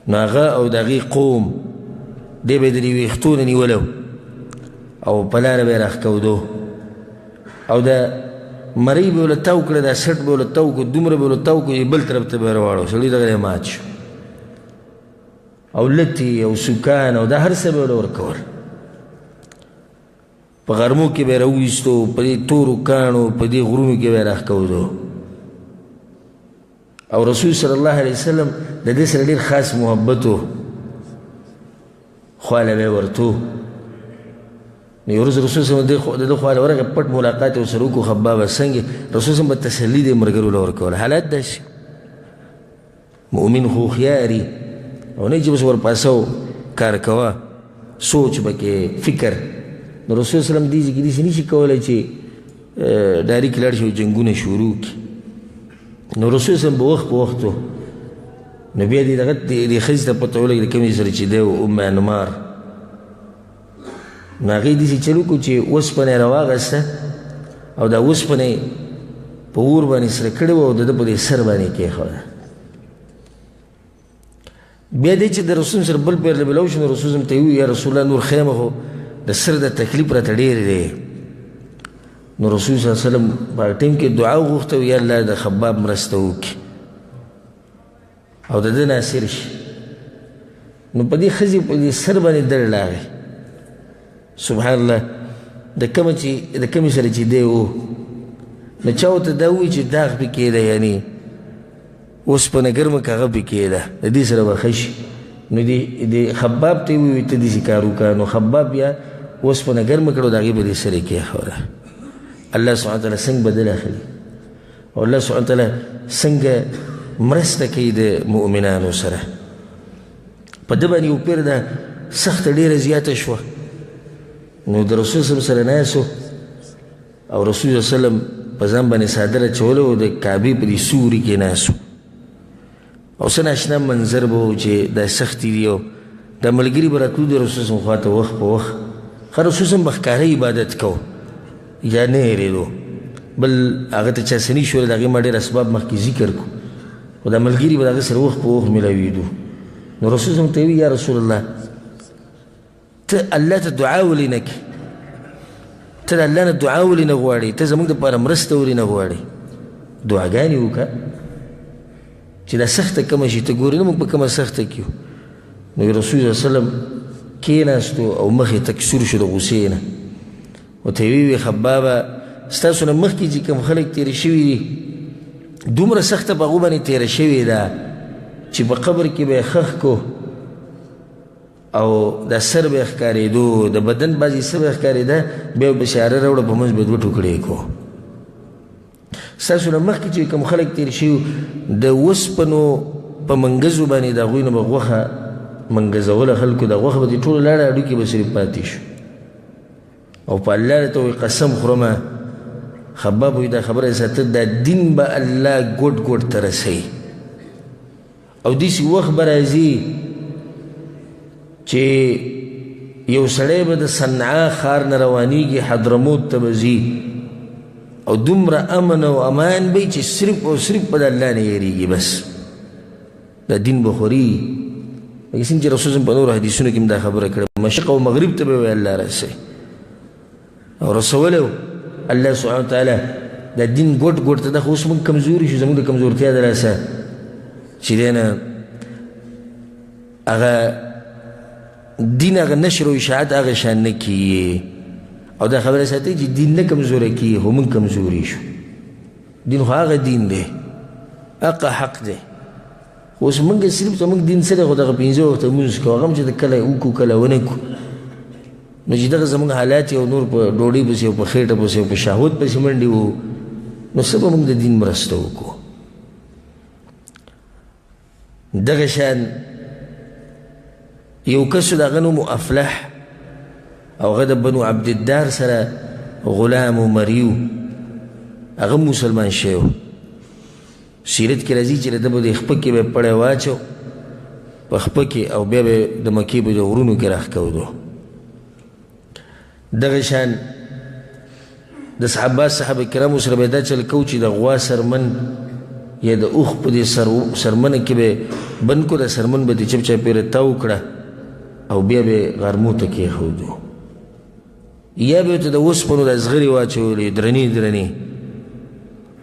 نو هغه او د هغې قوم دی به یې د دې ویښتو نه نیولو او په لاره به یې راښکودو، او دا مرۍ به یې ورله تاو کړه، دا سټ به یې ورله تاو کړه، دومره به یې ورله تاو کړه چې بل طرف ته به یې راواړو. سړي دغه یې مات شو، او لتې او سوکان او دا هر څه به یې ورله ورکول. په غرمو کې به یې راوویستو، په دې تورو کاڼو په دې غرونو کې به یې راښکودو. او رسول صلی الله علیه وسلم د دې سره ډېر خاص محبت و، خواله به یې ورتو. نو یو ورځ رسول صلی الله علیه وسلم د ده خواله ورغی، پټ ملاقات یې ورسره وکړو. خبابه څنګه؟ رسول صلی الله علیه وسلم به تسلي دې ملګرو له ورکول. حالت داسې مؤمن خو هوښیاري او نه چې بس ورپاسه کار کوه، سوچ به کې، فکر. نو رسول صلی الله علیه وسلم دې ځای کې داسې نشي کولی چې ډایرکټ لاړ شي او جنګونه شروع کړي. نو رسول صلی الله علیه وسلم به وخت په وخت و، نو بیا دې دغه دې ښځې ته پته ولګېده د کومې سره چې دی و ام انمار. نو هغې داسې چل وکړو چې اوسپنه یې راواغسته او دا اوسپنه یې په اور باندې سره کړې وه او د ده په دې سر باندې یې کېښوده. بیا دی چې د رسول سره بل پیر له ملاو شو، نو رسول صلی ته یې وویل یا رسول الله نور خیمه خو د سر د تکلیف راته ډېر دی. نو رسول صلی الله علیه وسلم په هغه ټیم کې دعا وغوښته، یا الله د خباب مرسته وکړي او د ده ناصر شي. نو په دې ښځې په دې سر باندې در لاغی. سبحان الله، د کمې سره چې دی و، نو چا ورته دا ووایي چې داغ پې کېده، یعنې اوسپنه ګرمه که هغه پې کېده، د دې سره به ښه شي. نو د خباب ته یې ووایي ته داسې کار وکړه. نو خباب بیا اوسپنه ګرمه کړه او د هغې به دې سره یې کېښوده. الله سبحانه وتعالی څنګه بدل اخلي او الله سبحانه وتعالی څنګه مرسته کوي د مؤمنانو سره. په ده باندې یو پیر ده سخته ډېره زیاته شوه، نو د رسول صلی الله علیه وسلم سره ناست او رسول صلی الله علیه وسلم په ځان باندې څادر اچولی او د کعبې په دې سوري کې ناست او څه ناشنا منظر به و چې دا سختې دي او دا ملګري به راتلو د رسول صلی الله علیه وسلم خواته وخت په وخت. ښه رسول صلی الله علیه وسلم به ښکاره عبادت کو یا نه هېرېدو، بل هغه ته چا څه نه شول، د هغې ما ډېر اسباب مخکې ذکر کړو، خو دا ملګري به د هغه سره وخت په وخت میلاوېدو. نو رسول صلی الله علیه وسلم ته وی یا رسول الله ته الله ته دعا ولې نه کوې؟ ته د الله نه دعا ولې نه غواړې؟ ته زموږ دپاره مرسته ولې نه غواړې؟ دعاګانې وکړه چې دا سخته کمه شي. ته ګورې نه موږ په کومه سخته کې یو. نو رسول صلی الله علیه وسلم کېناستو او مخ یې تک سور شو د غوسې نه. ورته یې وویل خبابه ستاسو نه مخکې چې کوم خلک تېره شوي دي دومره سخته په هغو باندې تېره شوې ده چې په قبر کې به یې ښخ کو او دا سر به یې ښکارېدو، د بدن بعضې څه به یې ښکارېده، بیا به بشاره راوړه په منځ به یې دوه ټوکړې کو. ستاسو نه مخکې چې کوم خلک تېر شوي د اوسپنو په منګزو باندې د هغوی نه به غوښه منګزوله خلکو، د غوښه به دې ټوله لاړه هډوکې به صرف پاتې شو. او په الله ته وایي قسم خورمه خباب وایي دا خبره ساته دا دین به الله ګوټ ګوټ ته رسوي او داسې وخت به راځي چې یو سړی به د صنعا ښار نه روانېږي حضرموت ته به ځي او دومره امن او امان به چې صرف او صرف په د الله نه یېرېږي. بس دا دین به خوري لکه څنګه چې رسول صلی په نورو حدیثونو کې هم دا خبره کړې مشرق او مغرب ته به وایي الله رسوي او رسولی الله سبحانه وتعالی دا دین ګوټ ګوټ ته دا خو اوس موږ کمزوري شو زموږ د کمزورتیا د لاسه چې دی نه هغه دین هغه نشر و اشاعت هغه شان نه کیږي او دا خبره ساتئ چې دین نه کمزوری کیږي خو موږ کمزوري شو دین خو هغه دین دی هغه حق دی خو اوس موږ صرف زموږ دین څه دی خو دغه پنځه وخته لمونځ کوو هغه هم چې کله وکړو کله ونه کړو نو چې دغه زموږ حالات یو نور په ډوډۍ پسې او په خېټه پسې او په شهوت پسې منډې وو نو څه به موږ د دین مرسته وکړو دغه شان یو کس د هغه نوم افلح او هغه د بنو عبدالدار سره غلام و مریو هغه مسلمان شوی سیرت کې راځي چې د به د خپه کې به پړی واچو په خپه کې او بیا به د مکې به د غرونو کې راښکودو دغه شان د صحابه کرامو سره به دا چل کو چې د غوا سرمن یا د اوښ په دې سرمنه کې به بند کو د سرمن به د چپ چاپېره تاو کړه او بیا به غرمو ته کېښودو یا به ورته د اوسپنو د زغرې واچولې درنې درنې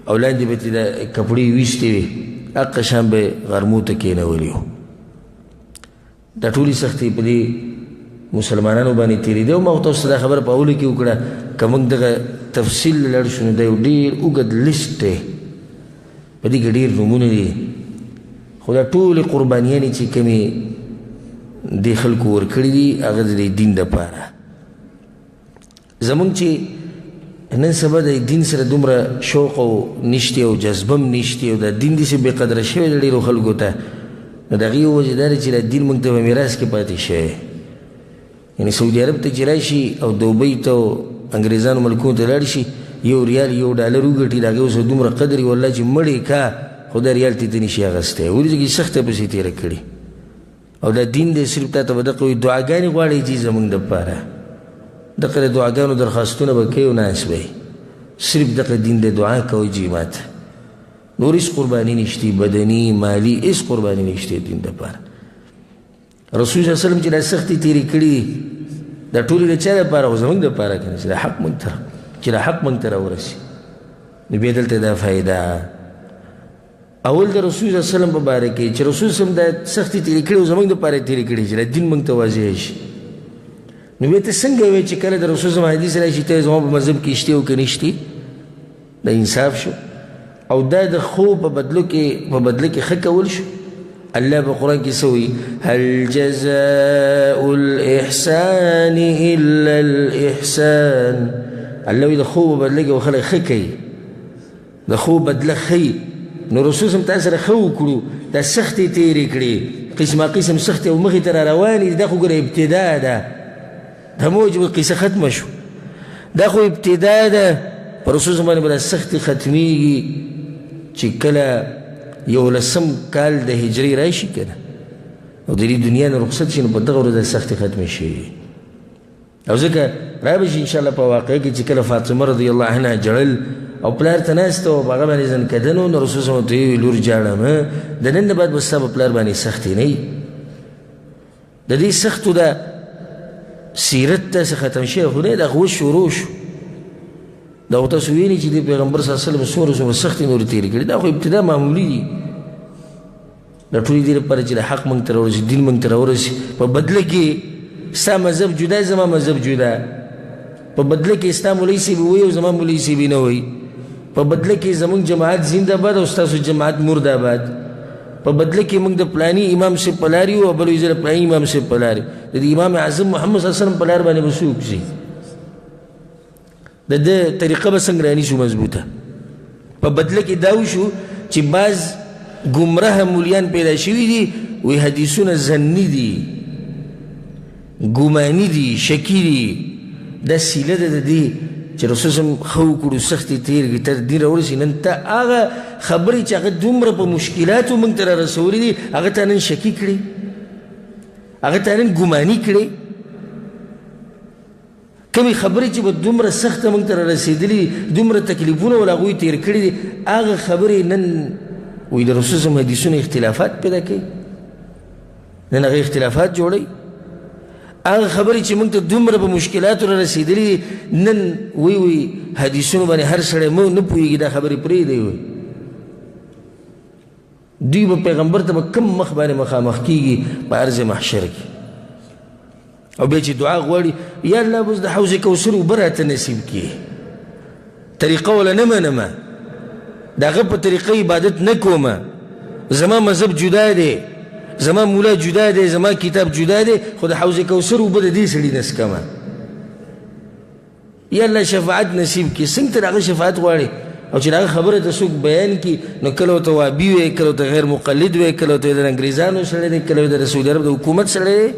او لاندې به د کپړې ویستې وې هغه شان به غرمو ته کېنولي وو دا ټولې سختۍ په دې مسلمانانو باندې تېرېدې او ما خو تاسو ته دا خبره په اولو کې وکړه که موږ دغه تفصیل لاړ شو نو دا یو ډېر اوږد لیسټ دی په دې کې ډېر نومونه دي خو دا ټولې قربانیانې چې کومې دې خلکو ورکړي دي هغه د دین دپاره زمونږ چې نن سبا د دین سره دومره شوق او نشتې او جذبه هم نشتې او د دین داسې بې قدره شوی د ډېرو خلکو ته نو د هغې یو وجه دا دی چې د دین موږ ته په میراث کې پاتې شوی یعنې سعودي عرب ته چې راشي او دوبۍ ته او انګریزانو ملکونو ته لاړ شي یو ریال یو ډالر وګټي د هغې اوس دومره قدر وي والله چې مړې کا خو دا ریال ته نشي اخیستی ولې چې سخته پسې تېره کړي او دا دین دی صرف تا ته به دغه وي دعاګانې غواړئ چې زموږ دپاره دغه د دعاګانو درخواستونه به کوي او ناست به صرف دغه دین د دعا کوئ چې ماته نور هېڅ قرباني نشته بدني مالي هېڅ قرباني نشته دین دپاره رسول صلی الله علیه وسلم چې دا سختې تېرې کړي دي دا ټولې د چا دپاره خو زموږ دپاره که نه چې دا حق موږ ته راورسي نو بیا دلته دا فایده اول د رسول صلی الله علیه وسلم په باره کې چې رسول صلی الله علیه وسلم دا سختې تېرې کړي او زموږ دپاره یې تېرې کړي چې دا دین موږ ته واضح شي نو بیا ته څنګه وایې چې کله د رسول صلی الله علیه وسلم حدیث راشي ته زما په مذهب کې شتې او که نه شتې دا انصاف شو او دا د خو په بدله کې ښه کول شو الله په قرآن کې څه وایي هل جزاء الاحسان الا الاحسان الله وایي د خو په بدله کې خلک ښه کوي د خو بدله ښیي نو رسول صلی الله علیه وسلم تا سره ښه وکړو دا سختې تېرې کړې قسمه قسم سختې او مخې ته را روانې دي دا خو ګوره ابتدا ده دا موجب قصه ختمه شو دا خو ابتدا ده په رسول صلی الله علیه وسلم باندې به دا سختې ختمېږي چې کله 11 کال د هجري راشي که نه او د دې دنیا نه رخصت شي نو په دغه ورځ سختې ختمې شي او ځکه رابشي انشاءالله په واقع کې چې کله فاطمه رضی الله عنها جړل او پلار ته ناسته او په هغه باندې ځنکدنو نو رسول صلی الله علیه وسلم ته ویل لور جاړم د نن نه بعد به ستا په پلار باندې سختې نه وي د دې سختو ده سیرت داسې ختم شوی خو نه دا خو اوس شروع شو دا خو تاسو وینئ چې د پیغمبر صلی الله علیه وسلم څومره سختې نورې تېرې کړي دا خو ابتدا معمولي دي دا ټولې دې لپاره چې د حق موږ ته راورسي دین موږ ته راورسي په بدله کې ستا مذهب جدا زما مذهب جدا په بدله کې ستا مولوي صاحب وایي او زما مولوي صاحب نه وایي په بدله کې زموږ جماعت زنده‌باد او ستاسو جماعت مرده‌باد په بدله کې موږ د پلاني امام صاحب په لار یو او بل وایي زه د پلاني امام صاحب په لار د امام اعظم محمد صلی الله علیه وسلم په لار باندې به څوک ځي د ده طریقه به څنګه رانیسو مضبوطه په بدله کې دا وشو چې بعض ګمراه مولیان پیدا شوي دي وی حدیثونه ظني دي ګماني دي شکي دي دا سیله ده د دې چې رسول صلی الله علیه وسلم ښه وکړو سختې تېرې تر دین راورسي نن ته هغه خبرې چې هغه دومره په مشکلاتو موږ ته را رسولي دي هغه تا نن شکي کړي هغه تا نن ګماني کړي کمی خبرې چې به دومره سخته موږ ته را رسېدلي دومره تکلیفونه ول هغوی تېر کړي دي هغه خبرې نن وی د رسول صلی حدیثونه اختلافات پیدا کوي نن هغه اختلافات جوړوي هغه خبرې چې موږ ته دومره په مشکلاتو را رسېدلي نن وی حدیثونو باندې هر سړی مو نه پوهېږي دا خبرې پرېږدی وی دوی به پیغمبر ته به کم مخ باندې مخامخ کېږي په عرض محشر کې او بیا چې دعا غواړي یا الله بس د حوض کوثر اوبه راته نصیب کړي طریقه وله نه منمه د هغه په طریقه عبادت نه کومه زما مذهب جدا دی زما مولا جدا دی زما کتاب جدا دی خو د حوض کوثر اوبه د دې سړي نه څکمه یا الله شفاعت نصیب کړي څنګه ته د هغه شفاعت غواړي او چې د هغه خبره ته څوک بیان کړي نو کله ورته وابي وی کله ورته غیر مقلد وی کله ورته د انګریزانو سړی دی کله د سعودي عرب د حکومت سړی دی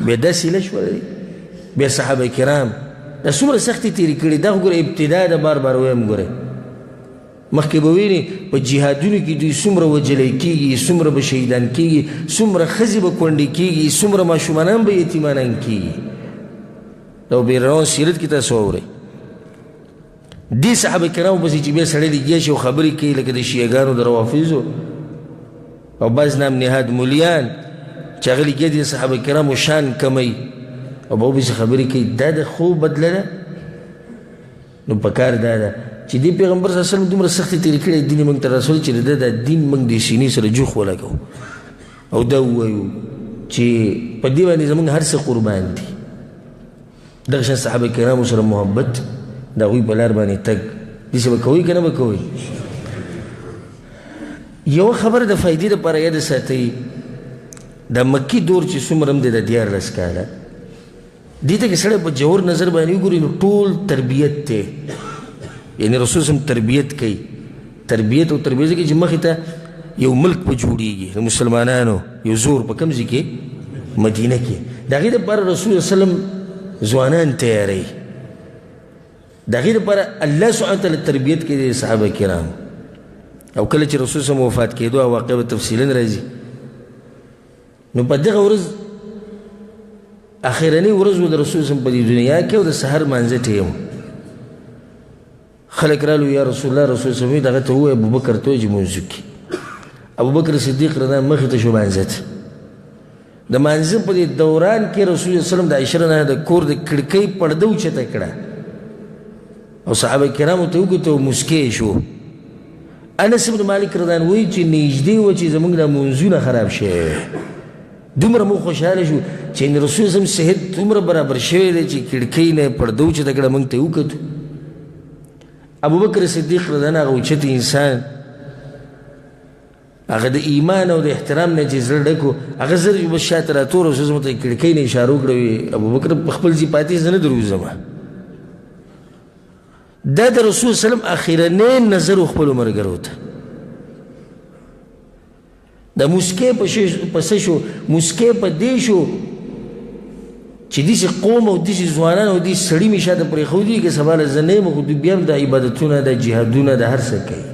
بیا داسې نه شول بیا صحابه کرام دا څومره سختې تېرې کړي دا خو ګوره ابتدا د بار بار ویم ګورئ مخکې به ویني په جهادونو کې دوی څومره وجلی کېږي څومره به شهیدان کېږي څومره ښځې به کونډې کېږي څومره ماشومانان به یتیمانان کېږي دا به روان سیرت کې تاسو واورئ دې صحابه کرامو پسې چې بیا سړی لګیا شي او خبرې کوي لکه د شیعګانو د روافظو او بعض نام نهاد مولیان چې هغه لګیا دي د صحابه کرامو شان کمی او به ورپسې خبرې کوي دا د خو بدله ده نو پکار دا ده چې دې پیغمبر صلی الله علیه وسلم دومره سختې تېرې کړې دین موږ ته رسول چې د دا دین موږ د سینې سره جوخ ولګو او دا ووایو چې په دې باندې زموږ هر څه قربان دي دغه شان صحابه کرامو سره محبت د هغوی په لار باندې تګ داسې به کوئ که نه به کوئ یوه خبره د فایدې دپاره یاد ساتئ د مکي دور چې څومره هم دی د 14 کاله دې ته که سړی په جوور نظر باندې وګوري نو ټول تربیت دی یعنی رسول سم تربیت کوي تربیت او تربیت کې چې مخې ته یو ملک په جوړیږي د مسلمانانو یو زور په کوم ځای کې مدینه کې د هغې دپاره رسول وسلم ځوانان تیاروي د هغې دپاره الله سبحانه وتعالی تربیت کوي د صحابه کرام او کله چې رسول سم وفات کېدو او واقع به تفصیلا راځي نو په دغه ورځ اخرنی ورځ و د رسول سم په دې دنیا کې او د سحر مانځه ټیم خلک رالو یا رسول الله رسول سم دغه ته ووایه ابوبکر ته وایي چې مونځ وکړي ابوبکر صدیق رضا مخې ته شو مانځه ته د مانځه په دې دوران کې رسول وسلم د عایشه نه د کور د کړکۍ پرده اوچته کړه او صحابه کرامو ته وکتل او مسکی شو انس بن مالک رضا وایي چې نږدې وه چې زموږ د مونځونه خراب شوی دومره مو خوشحاله شو چې رسول وسلم صحت دومره برابر شوی دی چې کړکۍ نه پرده اوچته کړه موږ ته وکتو ابوبکر صدیق رضا عنه هغه اوچت انسان هغه د ایمان او د احترام نه چې زړه ډک و هغه زر بس شاته راتور رسول ته کړکۍ نه اشاره وکړه وي ابوبکر په خپل ځای پاتې زه نه دروځم دا د رسول سلم اخرنی نظر و خپلو ملګرو ته د مسکې په څه شو مسکې په دې شو چې داسې قوم او داسې ځوانان او داسې سړي مې شاته پرېښودي که سبا له زه نه یم خو دوی بیا هم د عبادتونه د جهادونه د هر څه کوي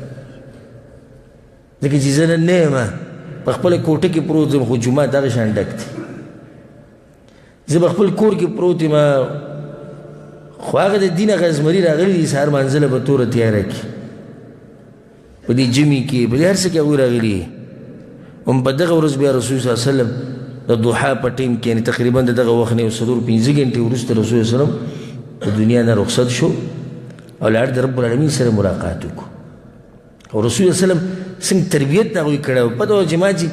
ځکه چې زه نن نه یم په خپله کوټه کې پروت یم خو جومات دغه شان ډک دی زه په خپل کور کې پروت یم خو هغه د دین هغه زمري راغلي دي سهار مانځله به توره تیاره کړي په دې جمعې کې په دې هر څه کې هغوی راغلي هم په دغه ورځ بیا رسول صلی الله علیه وسلم د دوحا په ټیم کې یعنې تقریبا د دغه وخت نه یو 4-5 ګنټې وروسته رسول وسلم د دنیا نه رخصت شو او لاړ د رب العالمین سره ملاقات وکړو او رسول وسلم څنګه تربیت د هغوی کړی و پته وه چې ما چې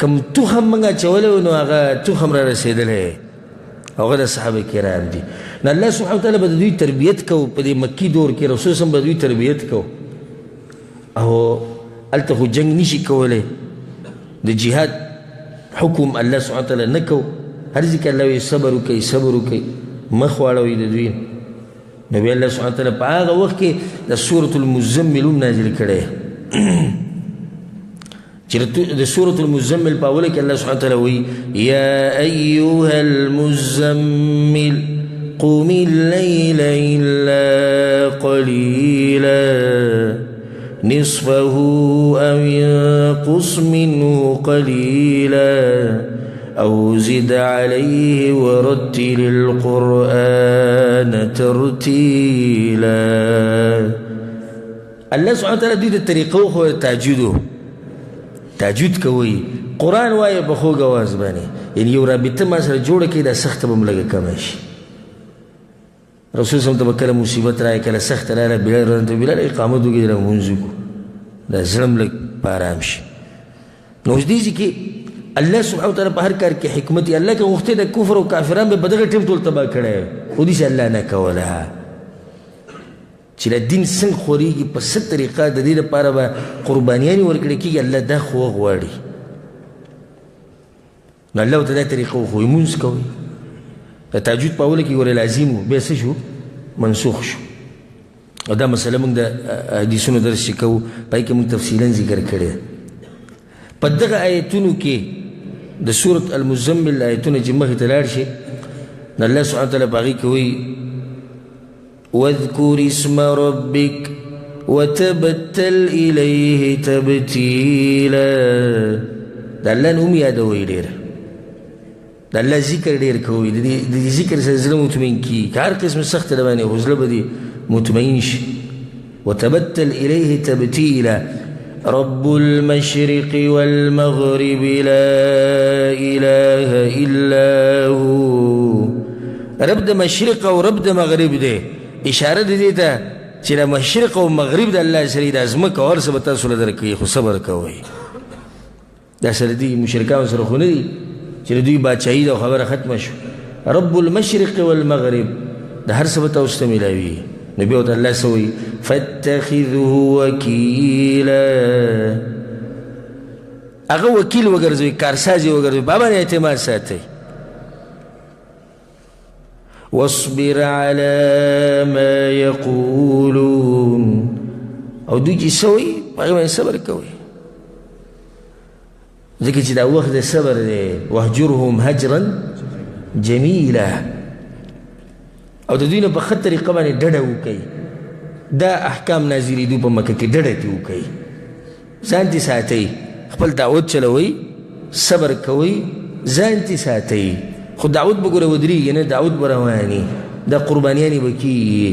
کم تخم موږ اچولی و نو هغه تخم را رسېدلی هغه د صحابه کرام دي نو الله سبحانه وتعالی به د دوی تربیت کو په دې مکي دور کې رسول وسلم به د دوی تربیت کو او هلته خو جنګ نشي کولی د جهاد حکم الله سبحانه وتعالی نه کو هر ځای کې الله وایي صبر وکئ صبر وکئ مخ واړوئ د دوی نو بیا الله سبحانه وتعالی په هغه وخت کې د سورة المزمل هم نازل کړی چې د سورة المزمل په اوله کې الله سبحانه وتعالی وایي یا ایها المزمل قم الليل إلا قليلا نصفه أو ينقص منه قليلا أو زد عليه ورتل القرآن ترتيلا الله سبحانه وتعالی دوی ته طریقه وښوده تهجدو تهجد کوئ قرآن وایه په خوږ اواز باندې یعنې یو رابطه ما سره جوړه کړئ دا سخته به م لږه کمه شي رسول صلی ته به کله مصیبت راغی کله سخته راغله بلال رضی بلال اقامت وکړي لږ لمونځ وکړو دا زړه م لږ په ارام شي نو اوس دې کې الله سبحانه وتعالی په هر کار کې حکمت یې الله که غوښتې د کفر او کافران به په دغه ټیم ټول تباه کړی خو داسې الله نه کوله چې د دین څنګه خورېږي په څه طریقه د دې لپاره به قربانیانې ورکړې کېږي الله دا خو وغواړي نو الله ورته دا طریقه وښوي لمونځ کوئ د تهجد په اوله کې ورې لازم و بیا څه شو منسوخ شو او دا مسله موږ د حدیثونو درس چې کوو پای کې موږ تفصیلا ذکر کړی په دغه آیتونو کې د سورة المزمل آیتونه چې مخې ته لاړ شي نو الله سبحانه وتعالی په هغې کې وایي واذكر اسم ربك وتبتل إليه تبتيلا دا الله نوم یادوئ ډېر د الله ذکر ډېر کوئ د دې ذکر سره زړه مطمئن کي که هر قسم سخته ده باندې خو زړه به دې مطمئن شي وتبتل إليه تبتيلا رب المشرق والمغرب لا إله إلا هو رب د مشرق او رب د مغرب دی اشاره دې ته چې د مشرق او مغرب د الله سره د ځمکه او هر څه به تاسو له درکوي خو صبر کوئ دا سره دي مشرکانو سره خو نه دي چې د دوی باچایي ده او خبره ختمه شو رب المشرق والمغرب د هر څه به تاسو ته میلاوي نو بیا ورته الله څه وایي فاتخذه وکیلا هغه وکیل وګرځوئ کارساز یې وګرځوئ په باندې اعتماد ساتئ واصبر على ما يقولون او دوی چې څه وایي په هغې باندې صبر کوئ ځکه چې دا وخت د صبر دی وهجرهم هجرا جمیلا او د دوی نه په ښه طریقه باندې ډډه وکئ دا احکام نازلېدو په مکه کې ډډه ترې وکئ ځان ترې ساتئ خپل دعوت چلوئ صبر کوئ ځان ترې ساتئ خو دعوت به ګوره ودرېږي نه دعوت به رواني دا قربانیانې به کېږي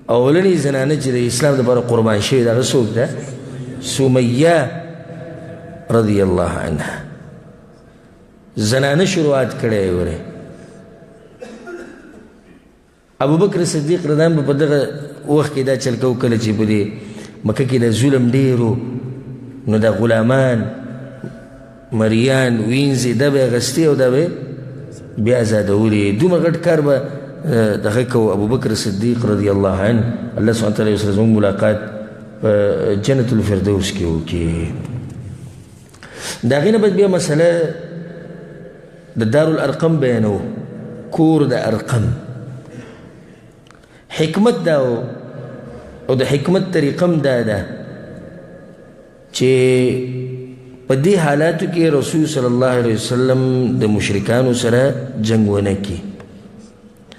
اولنۍ زنانه چې د اسلام دپاره قربان شوې ده هغه څوک ده سمیه رضی الله عنها زنانه شروعات کړی وره ابو بکر صدیق رضی الله په دغه وخت کې دا چل کو کله چې په دې مکه کې د ظلم ډېرو نو دا غلامان مریان وینځې دا به یې اخیستې او دا به بیا ازادولې دومره غټ کار به دغه کو ابو بکر صدیق رضی الله عنه الله سبحانه وتعالی سره زموږ ملاقات په جنت الفردوس کې وکړي د هغې نه بیا مسله د دارالارقم بیانو کور د ارقم حکمت دا او د حکمت طریقه هم دا ده چې په دې حالاتو کې رسول صلی الله علیه وسلم د مشرکانو سره جنګ ونه کړي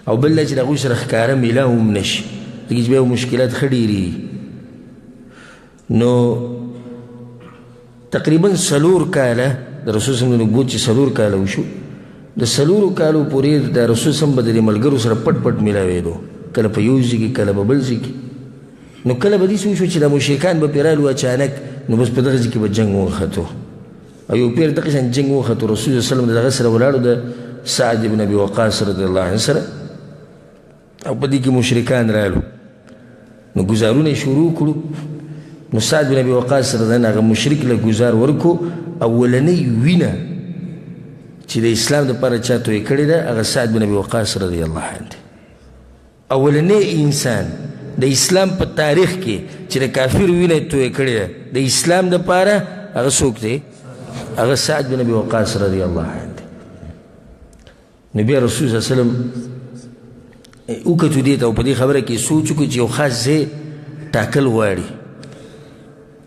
او بل چې د هغوی سره ښکاره میله هم نه شي ځکه چې بیا مشکلات ښه ډېرې نو تقریبا 4 کاله د رسول صلی الله علیه وسلم د نبوت چې 4 کاله وشو د 4 کالو پورې د رسول صلی الله علیه وسلم به د ملګرو سره پټ پټ میلاوېدو کله په یو ځای کې کله په بل ځای کې نو کله به داسې وشو چې د مشرکان به پرې رالو اچانک نو بس په دغه ځای کې به جنګ وختو او یو پیر دغه شان جنګ وختو رسول صلی الله علیه وسلم د هغه سره ولاړو د سعد بن ابي وقاص رضی الله عنه سره او په دې کې مشرکان رالو نو ګزارونه یې شروع کړو نو سعد بن ابي وقاص رضی الله عنه هغه مشرک له ګزار ورکو اولنۍ وینه چې د اسلام دپاره چا تویې کړې ده هغه سعد بن ابي وقاص رضی الله عنه دی اولنۍ انسان د اسلام په تاریخ کې چې د کافر وینه تویې کړې ده د اسلام دپاره هغه څوک دی هغه سعد بن ابي وقاص رضی الله عنه دی نو بیا رسول صلی الله علیه وسلم وکتو دې ته او په دې خبره کې سوچ وکړو چې یو خاص ځای ټاکل غواړي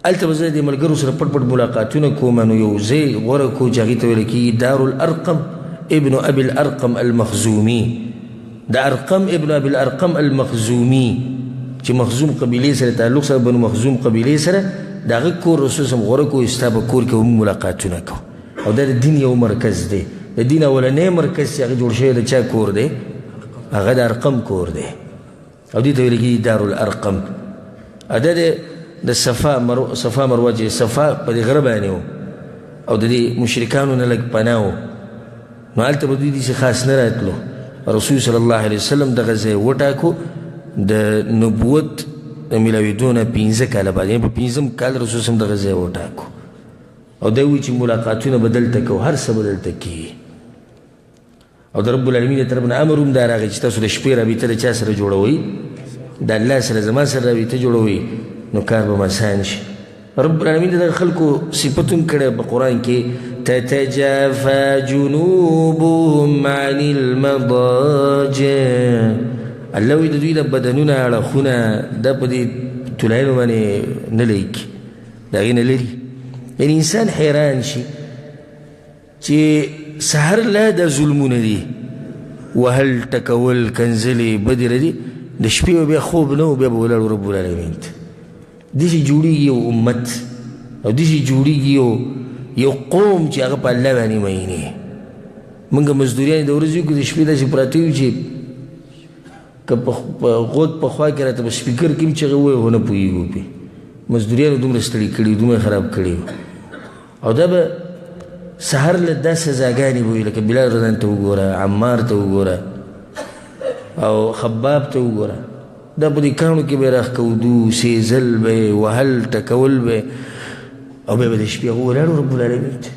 هلته به زه د ملګرو سره پټ پټ ملاقاتونه کوم نو یو ځای غوره کړو چې هغې ته ویل کېږي دار الارقم ابن ابي الارقم المخزومي د ارقم ابن ابي الارقم المخزومي چې مخزوم قبیلې سره تعلق سره بنو مخزوم قبیلې سره د هغه کور رسول صلی غوره کړو ستا په کور کې هم ملاقاتونه کوو او دا د دین یو مرکز دی د دین اولنی مرکز چې هغه جوړ شوی د چا کور دی هغه د ارقم کور دی او دې ته ویل کېږي دار الارقم دا د صفا مروه چې صفا په دې غره باندې و او د دې مشرکانو نه لږ پناه و نو هلته به دوی داسې خاص نه راتلو رسول صلی الله علیه وسلم دغه ځای وټاکو د نبوت د میلاوېدو نه 15 کاله بعد یعنې په 15م کال رسول صلی دغه ځای وټاکو او دی وایي چې ملاقاتونه به دلته کوو هر څه به دلته کېږي او د رب العالمین د طرف نه امر هم دا راغی چې تاسو د شپې رابطه د چا سره جوړوئ د الله سره زما سره رابطه جوړوئ نو کار به آسان شي رب العالمین د خلکو صفت هم کړی په قرآن کې تتجافى جنوبهم عن المضاجع الله وایي د دوی د بدنونه اړخونه دا په دې تلایلو باندې نه لیکي د هغې نه لري یعنې انسان حیران شي چې سهر لا دا ظلمونه دي وهل ټکول کنځلې بدې ردي د شپې به بیا خوب نه و بیا به ولاړو رب العالمین ته داسې جوړېږي یو امت او داسې جوړېږي یو قوم چې هغه په الله باندې مین یې موږ مزدوریانې د ورځې وکړو د شپې داسې پراته یو چې که په غوږ په خوا کې راته په سپیکر کې هم چغې ووایي خو نه پوهېږو پرې مزدوریانو دومره ستړي کړي دومره خراب کړي او دا به سهر له دا سزاګانې به وي لکه بلال رضان ته وګوره عمار ته وګوره او خباب ته وګوره دا په دې کاڼو کې به یې راښکودو سیزل به یې وهل ټکول به او بیا به د شپې هغه ولاړو رب العالمین ته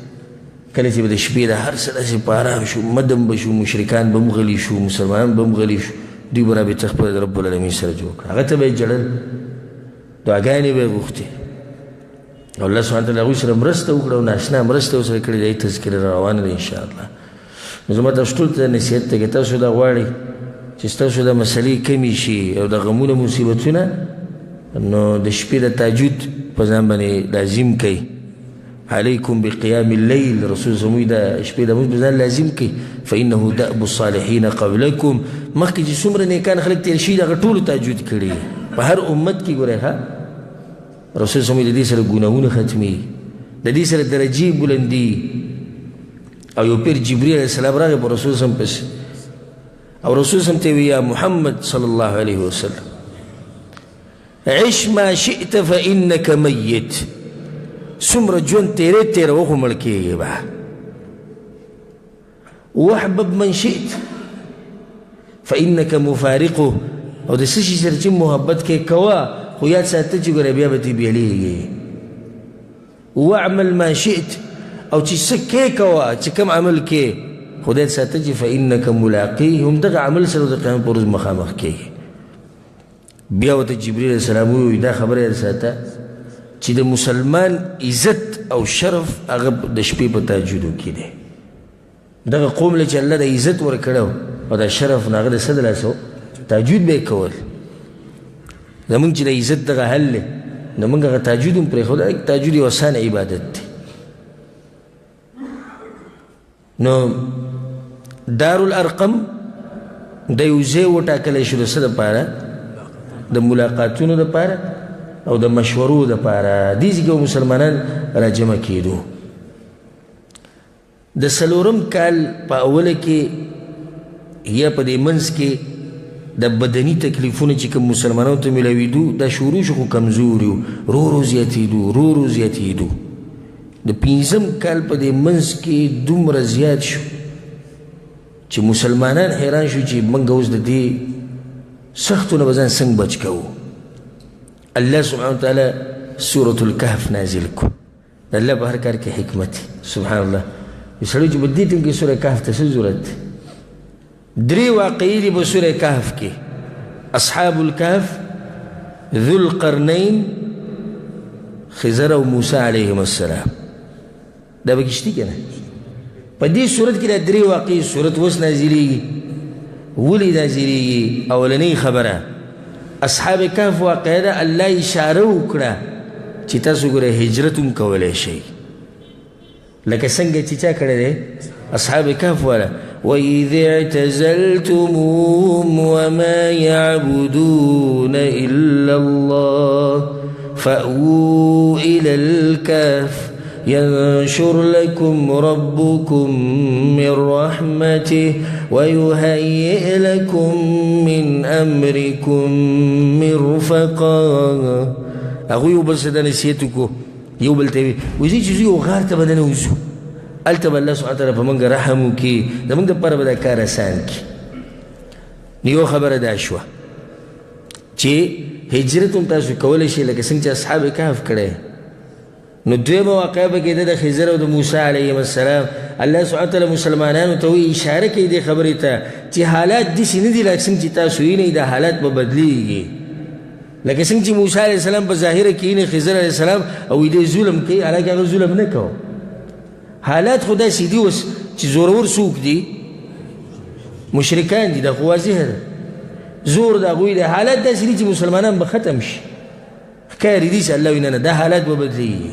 کله چې به د شپې د هر څه داسې په ارام شو مدم به شو مشرکان به هم غلي شو مسلمانان به هم غلي شو دوی به رابطه خپله د رب العالمین سره جوړ کړه هغه ته به یې ژړل دعاګانې به یې غوښتې او الله سبحانه تعالی هغوی سره مرسته وکړه او ناشنا مرسته ورسره کړې د هغې تذکره را روانه ده انشاءالله نو زما تاسو ټولو ته نصیحت دی که تاسو دا غواړئ چې ستاسو د مسلې کمې شي او د غمونه مصیبتونه نو د شپې د تهجد په ځان باندې لازم کوئ علیکم بقیام اللیل رسول زموږ د شپې د لمونځ په ځان لازم کوئ فانه دأب الصالحین قبلکم مخکې چې څومره نیکان خلک تېر شوي د هغه ټولو تهجد کړي په هر امت کې ګورئ ښه رسول زموږ د دې سره ګناهونه ختمي د دې سره درجې بلندي او یو پیر جبریل علیه السلام راغی په رسول صم پسې او رسول صم ته وی یا محمد صلی الله علیه وسلم عش ما شئت فإنك میت څومره ژوند تیرې تیره وخو مړ کېږي به واحبب من شئت فإنك مفارقه او د څه شي سره چې محبت کې کوه خو یاد ساته چې ګوره بیا به ترې بیلیږي واعمل ما شئت او چې څه کې کوه چې کوم عمل کې خدای ساته چې فإنك ملاقيه هم دغه عمل سره د قیامت پر ورځ مخامخ کېږي بیا ورته جبریل علیه السلام ووایي دا خبره یاد ساته چې د مسلمان عزت او شرف هغه د شپې په تهجدو کې دی دغه قوم له چې الله د عزت ورکړی او د شرف نه هغه د څه د لاسه تهجد به یې کول زمونږ چې د عزت دغه حل دی نو موږ هغه تهجد هم پرېښود تهجد یو اسانه عبادت دی نو دارالارقم د یو ځای وټاکلی شو د څه دپاره د ملاقاتونو دپاره او د مشورو دپاره دې ځای کې مسلمانان راجمع کېدو د څلورم کال په اوله کې یا په دې منځ کې د بدني تکلیفونه چې کوم مسلمانانو ته میلاوېدو دا شروع شو خو کمزوري و رو رو زیاتېدو د 5م کال په دې منځ کې دومره زیات شو چې مسلمانان حیران شو چې موږ اوس د دې سختو نه به ځان څنګه بچ کوو الله سبحانه وتعالی سورة الکهف نازل کو د الله په هر کار کې حکمت سبحان الله سړی چې په دې ټیم کې سوره کهف ته څه ضرورت دی 3 واقعې دي په سوره کهف کې اصحاب الکهف ذو القرنین خضر او موسی علیهم السلام دا به کشتي که نه په دې صورت کې دا 3 واقعې صورت اوس نازلېږي ولې نازلېږي اولنۍ خبره اصحاب کهف واقعه ده الله اشاره وکړه چې تاسو ګوره هجرت هم کولی شئ لکه څنګه چې چا کړی دی اصحاب کهف والا وَإِذِ اعْتَزَلْتُمُوهُمْ وَمَا يَعْبُدُونَ إِلَّا اللَّهَ فَأْوُوا إِلَى الْكَهْفِ ينشر لكم ربكم من رحمته ويهيئ لكم من أمركم مرفقا. أخو يوبل سدا نسيتكو يوبل تبي وزي جزيو غار تبدأ نوزو ألتب الله سبحانه وتعالى فمنغ رحمو كي دمنغ پر بدا كارسان كي نيو خبر داشوا چه هجرتم تاسو کولای شي لکه څنګه چې اصحاب کهف کړي. نو دویمه واقعه به کې د خضر او د موسی علیهم السلام الله سبحانه وتعالی مسلمانانو ته اشاره کوي د خبرې ته چې حالات داسې نه دي لکه څنګه چې تاسو یې نه، د حالات به بدلیږي. لکه څنګه چې موسی علیه السلام په ظاهره کې نه خضر علیه السلام او دې ظلم کوي، حالانکه هغه ظلم نه کوي. حالات خو داسې دي اوس چې زورور څوک دي؟ مشرکان دي، دا خو واضح ده. زور دا غوی ده حالات داسې دي چې مسلمانان به ختم شي. ښکاري دي چې الله وایي نه نه دا حالات به بدلېږي.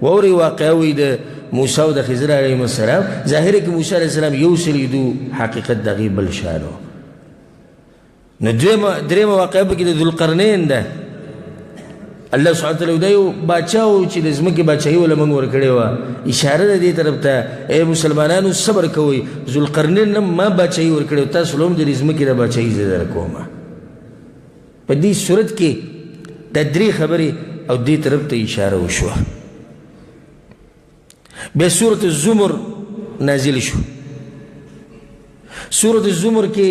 واورئ واقعه وایي د موسی او د خضر علیهم السلام، ظاهره کې موسی علیه السلام یو څه لیدو، حقیقت د هغې بل شان و. نو درېیمه واقعه پکې د ذوالقرنین ده. الله سبحانه وتعالی دا یو باچا و چې د ځمکې باچاهي وله موږ ورکړې وه. اشاره ده دې طرف ته ای مسلمانانو صبر کوئ، ذوالقرنین نه ما باچاهي ورکړې و، تاسو له هم د دې ځمکې د باچاهي زه درکومه. په دې صورت کې دا درې خبرې او دې طرف ته اشاره وشوه. بیا سورة الزمر نازل شو. سورة الزمر کې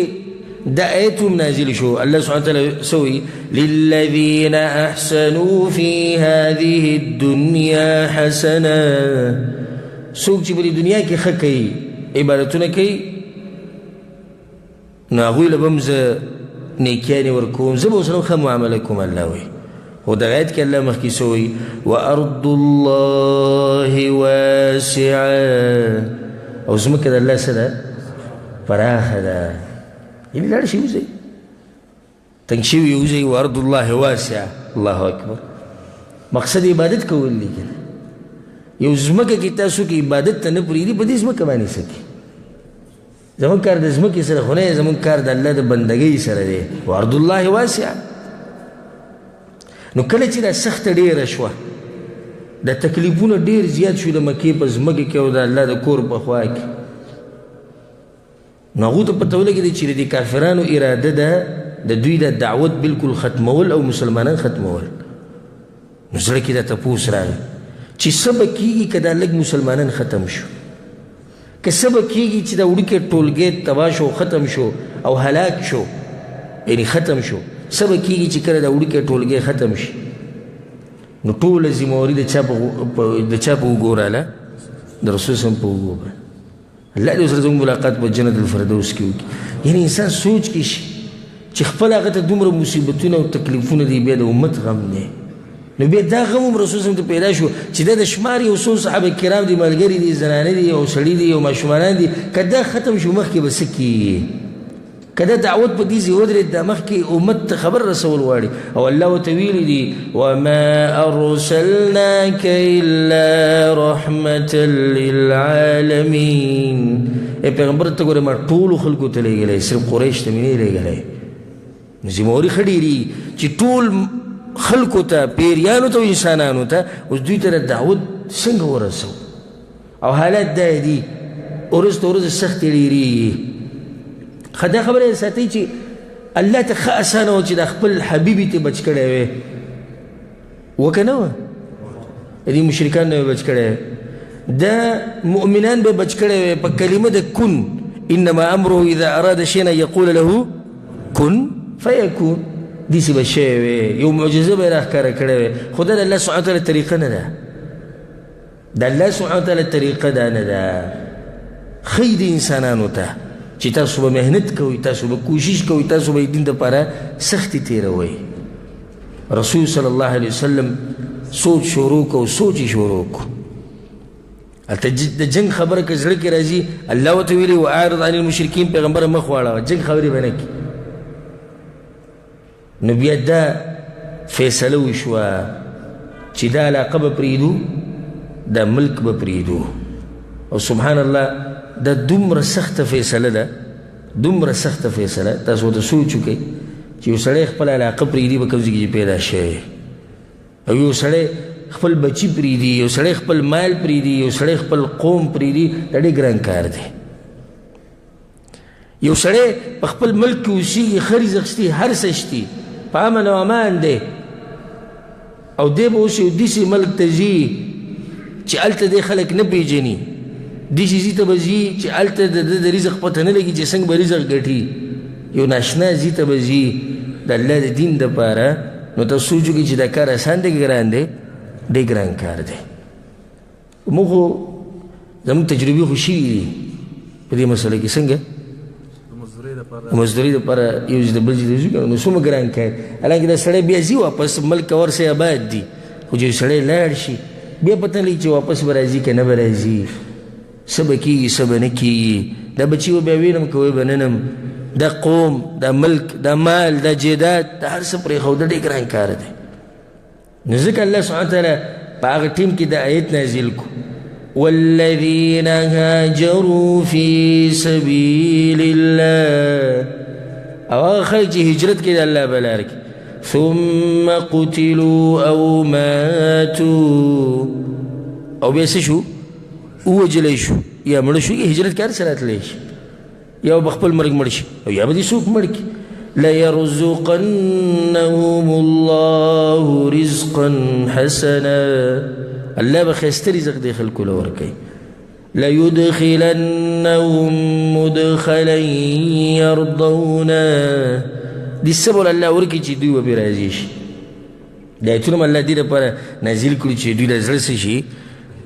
دا آیتم نازل شو. الله سبحانه وتعالى سوي للذين أحسنوا في هذه الدنيا حسنة. سوق چې په دنیا کې ښه کوي، عبادتونه کوي، نو هغوی له به هم زه نیکیانې ورکوم، زه به ورسره ښه معامله کوم. الله وایي خو دغه آیت کې الله مخکې څه وایي؟ وارض الله واسعه، او ځمکه د الله څه ده؟ پراخه ده. یعنې لاړ شي وځئ، تنګ شوي وځئ. وارض الله واسعه، الله اکبر. مقصد عبادت کول دی که نه؟ یو ځمکه کې تاسو کې عبادت ته نه پرېږدي، په دې ځمکه باندې څه کوي؟ زموږ کار د ځمکې سره خو نه، زموږ کار د الله د بندګۍ سره دی. وارض الله واسعه. نو کله چې دا سخته ډېره شوه، د تکلیفونه ډېر زیات شو د مکې په ځمکه کې او د الله د کور په خوا کې، نو هغو ته پته ولګېده چې د دې کافرانو اراده ده د دوی د دعوت بلکل ختمول او مسلمانان ختمول. نو زړه کې دا تپوس راغی چې څه به کېږي که دا لږ مسلمانان ختم شو، که څه به کېږي چې دا وړوکی ټولګی تباه شو، ختم شو او هلاک شو، یعنې ختم شو. څه به کېږي چې کله دا وړوکی ټولګی ختم شي؟ نو ټوله ذمهواري د چا په اوږو راله؟ د رسول صلی الله علیه وسلم په اوږو باندې. الله دې سره زموږ ملاقات په جنت الفردوس کې وکړي. یعنې انسان سوچ کې شي چې خپل هغه ته دومره مصیبتونه او تکلیفونه دي، بیا د امت غم دی. نو بیا دا غم هم رسول صلی الله علیه وسلم ته پیدا شو چې دا د شمار یو څو صحابه کرام دي، ملګري دي، زنانې دي او سړي دي او ماشومانان دي، که دا ختم شو مخکې به څه کېږي؟ که دا دعوت په دې ځای ودرېد، دا مخکې امت ته خبر رسول غواړي. او الله ورته ویلي دي وما ارسلناک الا رحمة للعالمین. ای پیغمبر ته ګوره ما ټولو خلکو ته لېږلی، صرف قریش ته مې نه لېږلی. نو ذمهواري ښه ډېري چې ټول خلکو ته، پیریانو ته او انسانانو ته اوس دوی ته دعوت څنګه ورسو؟ او حالات دا دي ورځ ته ورځ سختې ډېرېږي. ښه دا خبره ساتئ چې الله ته ښه اسانه وه چې دا خپل حبیبي ته بچ کړی وی، وکه نه وه؟ دې مشرکان نه بچ کړی، دا مؤمنان به بچ کړی وی په کلمه د کن. انما امره اذا اراد شیئا یقول له کن فیکون. داسې به شوی وی، یو معجزه به یې راښکاره کړی وی. خو دا د الله سبحانه وتعالی طریقه نه ده، د الله سبحانه وتعالی طریقه دا نه ده. ښیي د انسانانو ته چې تاسو به محنت کوئ، تاسو به کوشش کوئ، تاسو به دین دپاره سختي تېروئ. رسول صلی الله علیه وسلم سوچ شروع کو، سوچ یې شروع کو. هلته د جنګ خبره که زړه کې راځي، الله ورته ویلي واعرض عن المشرکین، پیغمبره مخ واړوه، جنګ خبرې به نه کړي. نو بیا دا فیصله وشوه چې دا علاقه به پرېږدو، دا ملک به پرېږدو. او سبحان الله دا دومره سخته فیصله ده، دومره سخته فیصله. تاسو ورته سوچ وکئ چې یو سړی خپل علاقه پرېږدي به کوم ځای کې پیدا شوی، او یو سړی خپل بچی پریږدي، یو سړی خپل مال پریږدي، یو سړی خپل قوم پریږدي، دا ډېر ګران کار دی. یو سړی په خپل ملک کې اوسېږي، ښه رزق شتي، هر څه شتي، په امن او امان دی، او دی به اوس یو داسې ملک ته ځي چې هلته دی خلک نه پېژني، داسې ځي ته به ځي چې هلته د ده د رزق پته نه لګي چې څنګه به رزق ګټي. یو ناشنا ځي ته به ځي د الله د دین دپاره، نو ته سوچ وکړي چې دا کار اسان دی که ګران دی؟ ډېر ګران کار دی. موږ خو زموږ تجربې خو شوي دي په دې مسله کې. څنګه مزدوري دپاره یو ځای د بل ځای ته ځو که نو څومره ګران کار. حالانکې دا سړی بیا ځي واپس ملک که ورسې آباد دي، خو چې سړی لاړ شي بیا پته نه لګي چې واپس به راځي که نه به راځي، څه به کېږي څه به نه کېږي. دا بچي به بیا وینم که وی به ننم، دا قوم، دا ملک، دا مال، دا جیدات، دا هر څه پرېښوده ډېر ګران کار دی. نو ځکه الله سبحانه وتعالی په هغه ټیم کې دا آیت نازل کو، والذین هاجروا فی سبیل الله، او هغه خلک چې هجرت کوي د الله په لاره کې، ثم قتلوا او ماتوا، او بیا څه شو؟ ووجلی شو یا مړه شو. هجرت کې هر څه راتلی شي، یا به خپل مرګ مړ شي او یا به دې څوک مړ کړي. ليرزقنهم الله رزقا حسنا، الله به ښایسته رزق دې خلکو له ورکوي. ليدخلنهم مدخلا يرضونه، دې څه به الله ورکړي چې دوی به پرې راضي شي. دا ایتونه هم الله دې لپاره نازل کړي چې دوی له زړه څه شي؟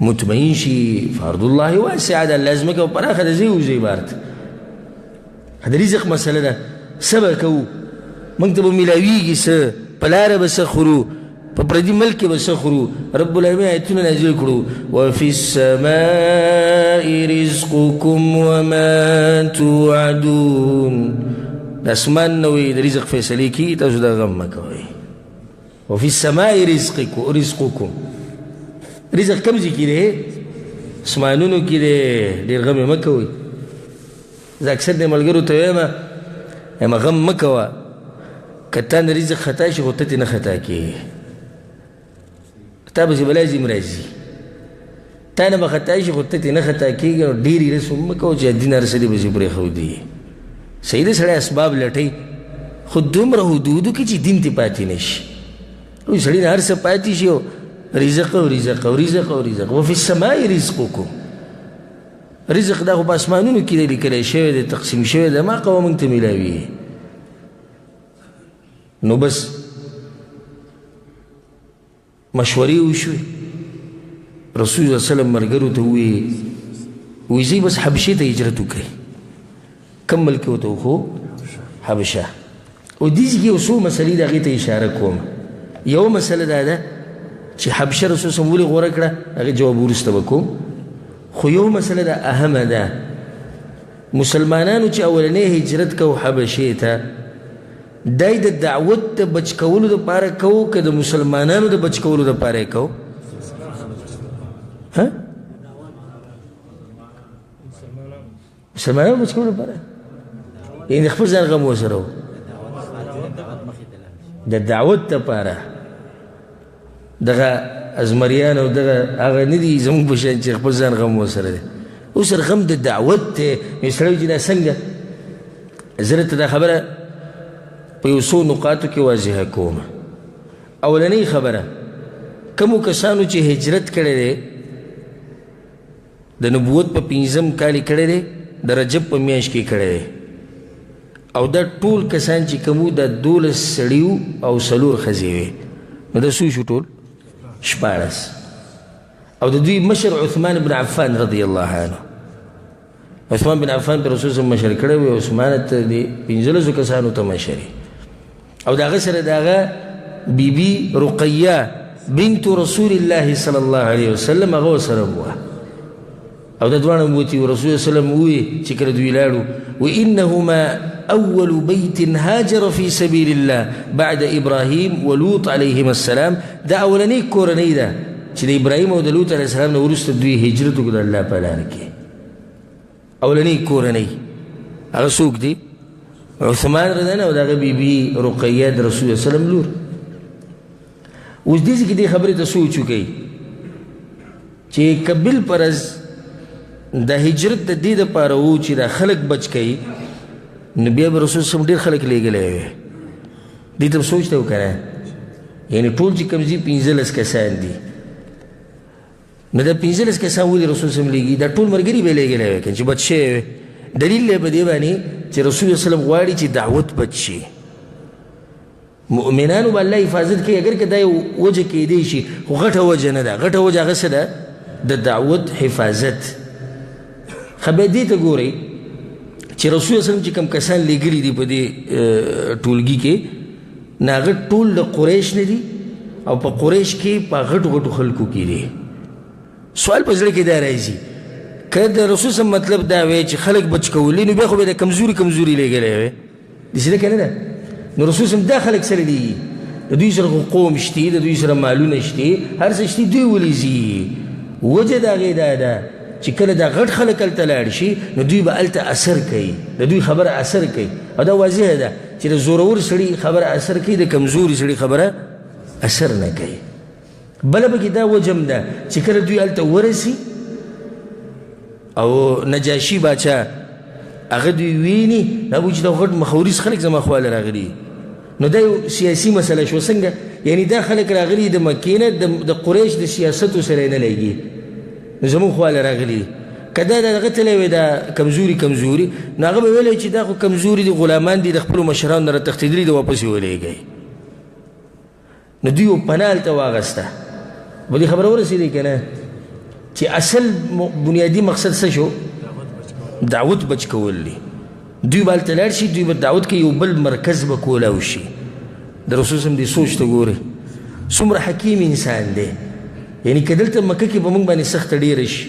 مطمئن شي. فارض الله واسعه ده، الله ځمکه او پراخه ده، ځای وځای عبارت د رزق مسله ده. څه به کوو؟ موږ ته به میلاویږي څه؟ په لاره به څه خورو؟ په پردي ملک کې به څه خورو؟ رب العالمین آیتونه نازل کړو، وفي السماء رزقكم وما توعدون. د اسمان نه وي د رزق فیصلې کېږي، تاسو دا غم مه کوئ. وفي السماء رزقكم، رزق کوم ځای کې دی؟ اسمانونو کې دی. ډېر غم یې مه کوئ. زه اکثر د ملګرو ته وایم غم مه کوه، که تا نه رزق خطا شي خو ته ترې نه خطا کېږي، تا پسې به لازم راځي. تا نه به خطا شي خو ته ترې نه خطا کېږي. نو ډېر هیرس مه کوه چې دین هر څه دې پسې پرېښودي. صحیح ده سړی اسباب لټوي، خو دومره حدودو کې چې دین ترې پاتې نه شي. سړي نه هر څه پاتې شي او رزق او رزق او رزق او رزق. وفي السماء رزقكم، رزق دا خو په اسمانونو کې دی لیکلی شوی دی، تقسیم شوی دی، ما قوه موږ ته میلاوي. نو بس مشورې وشوې، رسول صلی الله علیه وسلم ملګرو ته ووایي ځئ بس حبشې ته هجرت وکړئ. کوم ملک کې ورته وښو؟ حبشه. او دې ځای کې یو څو مسلې د هغې ته اشاره کوم. یوه مسله دا ده چې حبشه رسول صلی الله علیه وسلم ولې غوره کړه، هغې جواب وروسته به کوم. خو یو مسله ده اهمه ده، مسلمانانو چې اولنی هجرت کو حبشې ته، دا د دعوت د بچ کولو دپاره کو که د مسلمانانو د بچ کولو دپاره یې کو؟ مسلمانانو بچ کولو دپاره، یعنې خپل ځان غم ورسره و د دعوت دپاره. دغه ازمریان او دغه هغه نه دي زموږ په شان چې خپل ځان غم ورسره دی. اوس غم د دعوت دی. یو سړی چې دا څنګه، زه درته دا خبره په یو څو نقاطو کې واضحه کوم. اولنۍ خبره، کومو کسانو چې هجرت کړی دی د نبوت په 5م کال یې کړی دی، د رجب په میاشت کې کړی دی، او دا ټول کسان چې کومو دا 12 سړي او 4 ښځې وې، نو دا څو شو ټول؟ 14. او د دوی مشر عثمان بن عفان رضی الله عنه. عثمان بن عفان پر رسول صلی مشر کړی وی، عثمان ته د 15 کسانو ته مشر، او د هغه سره د هغه بیبي رقیه بنت رسول الله صلی الله علیه وسلم هغه ورسره وه. او دا دواړه ووتي، رسول صلی الله علیه وسلم ووی چې کله دوی لاړو، وانهما اول بیت هاجر فی سبیل الله بعد ابراهیم ولوط علیهما السلام. دا اولنۍ کورنۍ ده چې د ابراهیم او د لوط علیه السلام نه وروسته دوی هجرت وکړو د الله په لاره کې. اولنۍ کورنۍ هغه څوک دي؟ عثمان رضی الله عنه او د هغه بیبي رقیه د رسول صلی الله علیه وسلم لور. اوس دې ځای کې دې خبرې ته سوچ وکئ چې که بالفرض د هجرت د دې دپاره و چې دا خلک بچ کوي نو بیا به رسول صلی ډېر خلک لیږلی وی دې ته سوچ ته وکړه یعنې ټول چې کوم ځي 15 کسان دي نو دا 15 کسان ولې رسول صلی لیږي دا ټول ملګري به یې لیږلی وی که چې بچ شوی وی دلیل دی په دې باندې چې رسول صلی غواړي چې دعوت بچ شي مؤمنانو به الله حفاظت کوي اگر که دا یو وجه کیدی شي خو غټه وجه نه ده غټه وجه هغه څه ده د دعوت حفاظت ښه بیا دې ته ګورئ چې رسول صلی چې کوم کسان لیږلي دي په دې ټولګي کې نه هغه ټول د قریش نه دي او په قریش کې په غټو غټو خلکو کې دي سوال په زړه کې دا راځي که د رسول صلی مطلب دا وی چې خلک بچ کولی نو بیا خو به د کمزوري لیږلی وی داسې ده که نه ده نو رسول صلی دا خلک سره دي د دوی سره خو قوم شتي د دوی سره مالونه شتي هر څه شتي دوی ولې ځي وجه د هغې دا ده چې کله دا غټ خلک هلته لاړ شي نو دوی به هلته اثر کوي د دوی خبره اثر کوي او دا واضحه ده چې د زورور سړي خبره اثر کوي د کمزوري سړي خبره اثر نه کوي بله پکې دا وجه هم ده چې کله دوی هلته ورسي او نجاشي باچا هغه دوی ویني دا وایي چې دا غټ مخوریز خلک زما خواله راغلي نو دا یو سیاسي مسله شو څنګه یعنی دا خلک راغلي د مکې نه د قریش د سیاستو سره یې نه لګي نو زموږ خواله راغلي که دا دغه تللی وی دا کمزوري نو هغه به ویلی چې دا خو کمزوري دي غلامان دي د خپلو مشرانو نه راتښتېدلي د واپس یې ولیږئ نو دوی یو پناه هلته واغسته به دې خبره ورسېدی که نه چې اصل بنیادي مقصد څه شو دعوت بچ کول دي دوی به هلته لاړ شي دوی به دعوت کې یو بل مرکز به کولاو شي د رسول صلی دې سوچ ته ګورئ څومره حکیم انسان دی یعنی که دلته مکه کې به موږ باندې سخته ډېره شي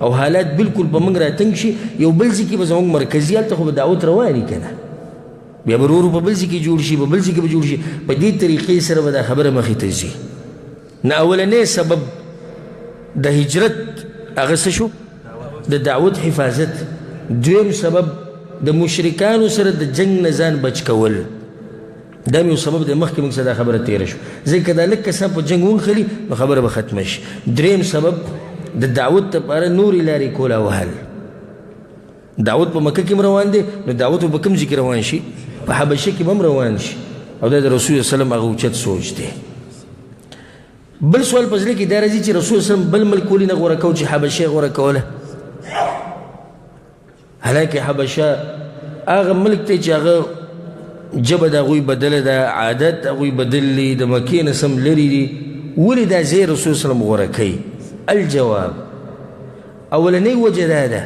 او حالات بالکل به موږ راتنګ شي یو بل ځای کې به زموږ مرکزي هلته خو به دعوت رواني که نه بیا به ورو په بل ځای کې جوړ شي په بل ځای کې به جوړ شي په دې طریقې سره به دا خبره مخې ته ځي نه اولنی سبب د هجرت هغه څه شو د دعوت حفاظت دویم سبب د مشرکانو سره د جنگ نه ځان بچ کول دا یو سبب دی مخکې موږ سره دا خبره تېره شو ځکه دا لږ کسان په جنګ ونښلي نو خبره به ختمه شي دریم سبب د دعوت دپاره نورې لارې کولا وهل دعوت په مکه کې هم روان دی نو دعوت په کوم ځای کې روان شي په حبشه کې به هم روان شي او دا د رسول سلم هغه اوچت سوچ دی بل سوال په زړه کې دا راځي چې رسول سلم بل ملک ولې نه غوره کو چې حبشه یې غوره کوله حالانکه حبشه هغه ملک دی چې هغه جبه د هغوی بدله ده عادت هغوی بدل دي د مکې نه سم لرې دي ولې دا ځای رسول سلم غوره کوي الجواب اولنی وجه دا ده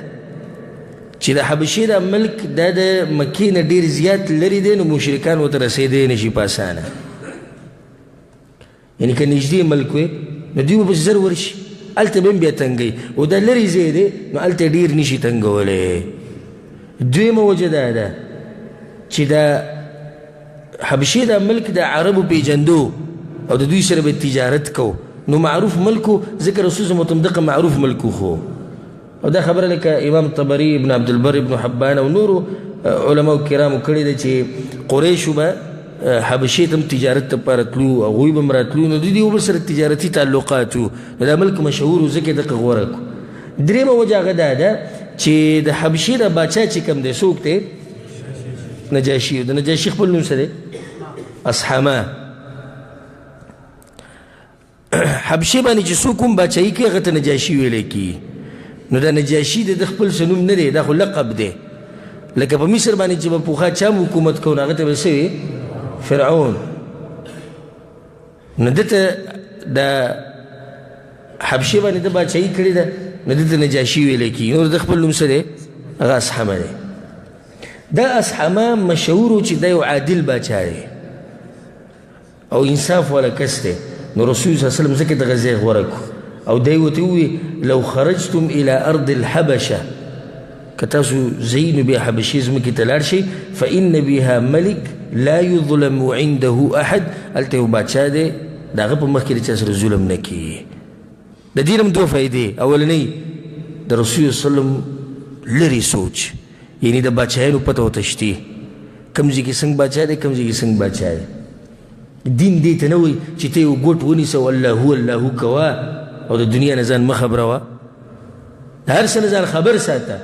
چې د حبشې دا ملک دا د مکې نه ډېر زیات لرې دی نو مشرکان ورته رسېدی نه شي په اسانه یعنې که نږدې ملک وی نو دوی به پسې زر ورشي هلته به هم بیا تنګوي او دا لرې ځای دی نو هلته ډېر نشي تنګولی دویمه وجه دا ده چې دا حبشې دا ملک د عربو پیژندو او د دوی سره به تجارت کو نو معروف ملکو ذکر رسول صلی الله دغه معروف ملکو خو او دا خبره لکه امام طبري ابن عبدالبر ابن حبان او نورو علماء کرامو کړي ده چې قریشو به حبشې ته هم تجارت دپاره تلو هغوی به هم راتلو نو دوی د یو بل سره تجارتي تعلقات وو نو دا ملک مشهور و ځکه دغه غوره کړو درېیمه وجه هغه دا ده چې د حبشې د باچا چې کوم دی څوک دی نجاشي د نجاشي خپل نوم څه دی اصحما حبشې باندې چې څوک هم باچایي کوي هغه ته نجاشي ویلی کېږي نو دا نجاشي د خپل څه نوم نه دی دا خو لقب دی لکه په مصر باندې چې به پوخا چا حکومت کوو نو هغه ته به څه وي فرعون نو دته د حبشې باندې د باچایي کړې ده نو دته نجاشي ویلی کېږي نور د خپل نوم څه دی هغه اصحما دی دا اصحما مشهور و چې دا یو عادل باچا دی او انصاف والا کس دی نو رسول صلی الله علیه وسلم ځکه دغه ځای غوره کړو او دی ورته ووایي لو خرجتم الى ارض الحبشه که تاسو ځئ نو بیا حبشې ځمکې ته لاړ شئ فان بها ملک لا یظلم عنده احد هلته یو باچا دی د هغه په مخکې د چا سره ظلم نه کېږي د دې هم دوه فایدې اولنۍ د رسول وسلم لرې سوچ یعنی د باچایانو پته ورته شتي کوم ځای کې څنګه باچا دی کوم ځای کې څنګه باچا دی دین دې ته نه وایي چې ته یو ګوټ ونیسه او الله الله کوه او د دنیا نه ځان مه خبروه. د هر څه نه ځان خبر ساته،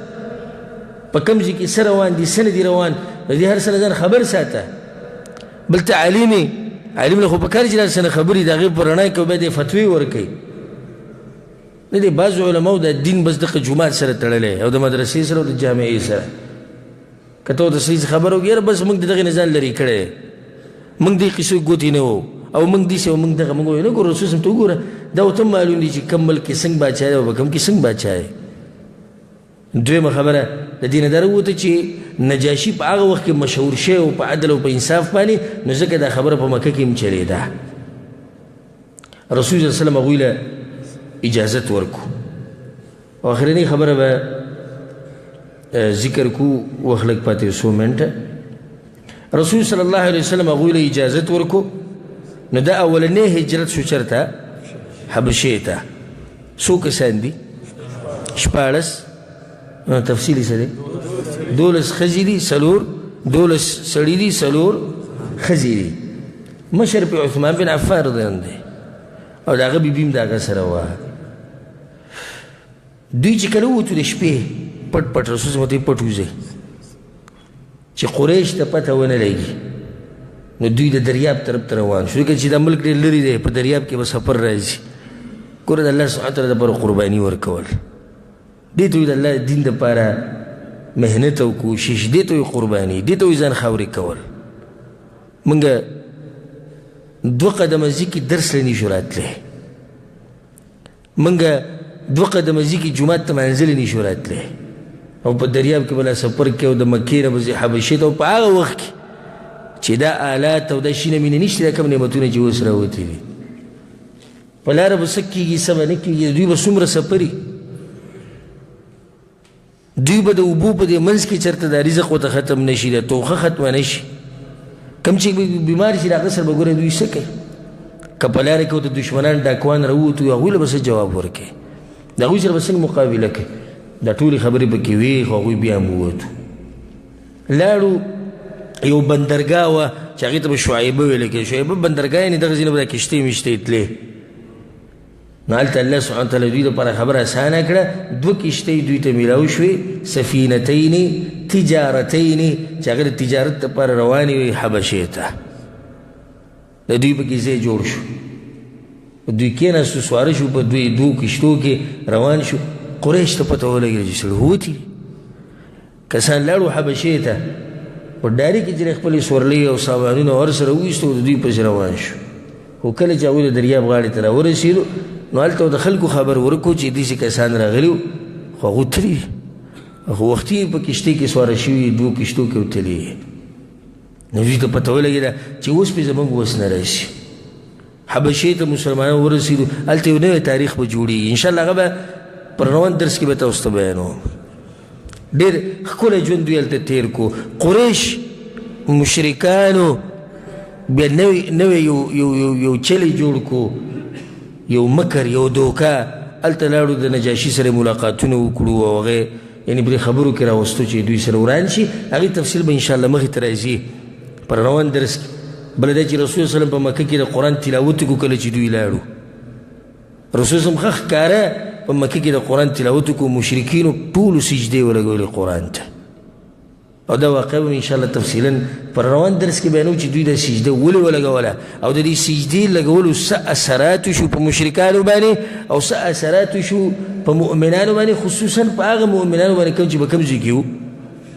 په کوم ځای کې څه روان دي څه نه دي روان، د دې هر څه نه ځان خبر ساته. بل ته عالم یې، عالم له خو په کار چې دا څه نه خبرې د هغې په رڼا کې باید یې فتوې ورکوي. نه دی بعضو علماو د دین بس دغه جومات سره تړلی او د مدرسې سره او د جامعې سره. که ته ورته صحیح خبر وکړې یاره بس موږ د دغې نه ځان لرې کړی، موږ دې قصو ګوتې نه وو او موږ داسې او موږ دغه موږ وایو. نه ګوره رسول صلی ته وګوره دا ورته هم معلوم دي چې کوم ملک کې څنګه باچا دی او په کوم کې څنګه باچا دی. دویمه خبره د دې نه دا راووته چې نجاشي په هغه وخت کې مشهور شوی او په عدل او په انصاف باندې، نو ځکه دا خبره په مکه کې هم چلېده. رسول صلی الله علیه وسلم هغوی له اجازت ورکو. او آخرنۍ خبره به ذکر کو، وخت لږ پاتې څو منټه. رسول صلی الله علیه وسلم هغوی له اجازت ورکو، نو دا اولنی هجرت شو چېرته؟ حبشې ته. څو کسان دي؟ 14. تفصیلی څه دی؟ 12 ښځې دي، 12 سړي دي، 4 ښځې دي. مشر پې عثمان بن عفان رضی الله عنه دی او د هغه بیبي هم د هغه سره وه. دوی چې کله ووتو د شپې پټ پټ، رسول صلی الله علیه وسلم پټ وځئ چې قریش ته پته ونه لګي. نو دوی د دریاب طرف ته روان شو، ځکه چې دا ملک ډېر لرې دی، په دریاب کې به سفر راځي. ګوره د الله سبحانه وتعالی دپاره قرباني ورکول، دې ته وایي د الله دین دپاره محنت او کوشش، دې ته وایي قرباني، دې ته وایي ځان خاورې کول. موږ 2 قدمه ځي کې درس له نشو راتلی، موږ 2 قدمه ځي کې جومات ته منزل نشو راتلی، او په دریاب کې بلا سفر کې او د مکې نه به ځي حبشې ته. او په هغه وخت کې چې دا آلات او دا شینه مینه نشته، دا کوم نعمتونه چې اوس راوتي دي. په لاره به څه کېږي څه به نه کېږي. دوی به څومره سفري، دوی به د اوبو په دې منځ کې چېرته دا رزق ورته ختم نه شي، دا توخه ختمه نه شي. کوم چې بیمار شي د هغه سره به ګوره دوی څه کوي. که په لاره کې ورته دشمنان ډاکوان راووتو، هغوی له به څه جواب ورکوي، د هغوی سره به څنګه مقابله کوي. دا ټولې خبرې پکې وې، خو هغوی بیا هم ووتو. لاړو یو بندرګاه وه چې هغې ته به شعیبه ویل کېږي. شعیبه بندرګاه یعنې دغه ځینې به دا کښتۍ مشتۍ تلې. نو هلته الله سبحانه وتعالی دوی دپاره خبره اسانه کړه. 2 کښتۍ دوی ته میلاو شوې، سفینتین تجارتین، چې هغه د تجارت دپاره روانې وې حبشې ته. د دوی پکې ځای جوړ شو، دوی کېناستو، سواره شو، په 2 کښتو کې روان شو. قریش ته پته ولګېده چې سړي ووتي کسان. لاړو حبشې ته، په ډاري کې چې خپلې سورلۍ او سامانونه هر سره وویستو، د دوی پسې روان شو. خو کله چې هغوی د دریاب غاړې ته راورسېدو، نو هلته د خلکو خبر ورکړو چې داسې کسان راغلي وو، خو هغوی تللي، خو وختي په کښتۍ کې سواره شوي، 2 کښتو کې وتلي. نو دوی ته پته ولګېده چې اوس پې زموږ وس نه راشي. حبشې ته مسلمانان ورسېدو، هلته یو نوی تاریخ به جوړېږي. انشاءالله هغه به پر روان درس کې به تاسو ته بیانوم. ډېر ښکلی ژوند دوی هلته تېر کو. قریش مشرکانو بیا نوی یو چلی جوړ کو، یو مکر، یو دوکه. هلته لاړو د نجاشي سره ملاقاتونه وکړو او هغې یعنې پرې خبرو کې راوستو چې دوی سره وران شي. هغې تفصیل به انشاءالله مخې ته راځي پر روان درس کې. بله دا چې رسول صلی الله علیه وسلم په مکه کې د قرآن تلاوت وکړو کله چې دوی لاړو. رسول صلی الله علیه وسلم ښه ښکاره په مکه کې د قرآن تلاوت وکړو، مشرکینو ټولو سجدې ولګولې قرآن ته. او دا واقع به انشاءالله تفصیلا پر روان درس کې بیانو چې دوی د سجده ولې ولګوله او د دې سجدې لګولو څه اثرات شو په مشرکانو باندې او څه اثرات شو په مؤمنانو باندې، خصوصا په هغه مؤمنانو باندې کوم چې په کوم ځای کې وو،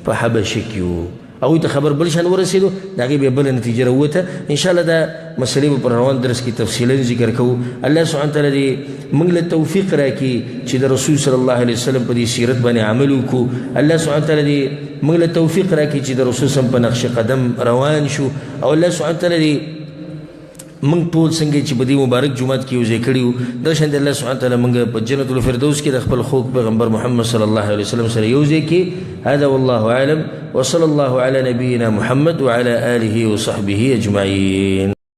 په حبشه کې وو. هغوی ته خبر بل شان ورسېدو، د هغې بیا بله نتیجه راووته. انشاءالله دا مسلې به پر روان درس کې تفصیلا ذکر کوو. الله سبحانه وتعالی دې موږ له توفیق راکړي چې د رسول صلی الله علیه وسلم په دې سیرت باندې عمل وکړو. الله سبحانه وتعالی دې موږ له توفیق راکړي چې د رسول صلی الله علیه وسلم په نقش قدم روان شو. او الله سبحانه وتعالی دې موږ ټول څنګه چې په دې مبارک جومات کې یو ځای کړي وو، دا شان د الله سبحانه وتعالی موږ په جنت الفردوس کې د خپل خوږ پیغمبر محمد صلی الله علیه وسلم سره یو ځای کې. هذا والله اعلم، وصلى الله على نبينا محمد وعلى آله وصحبه أجمعين.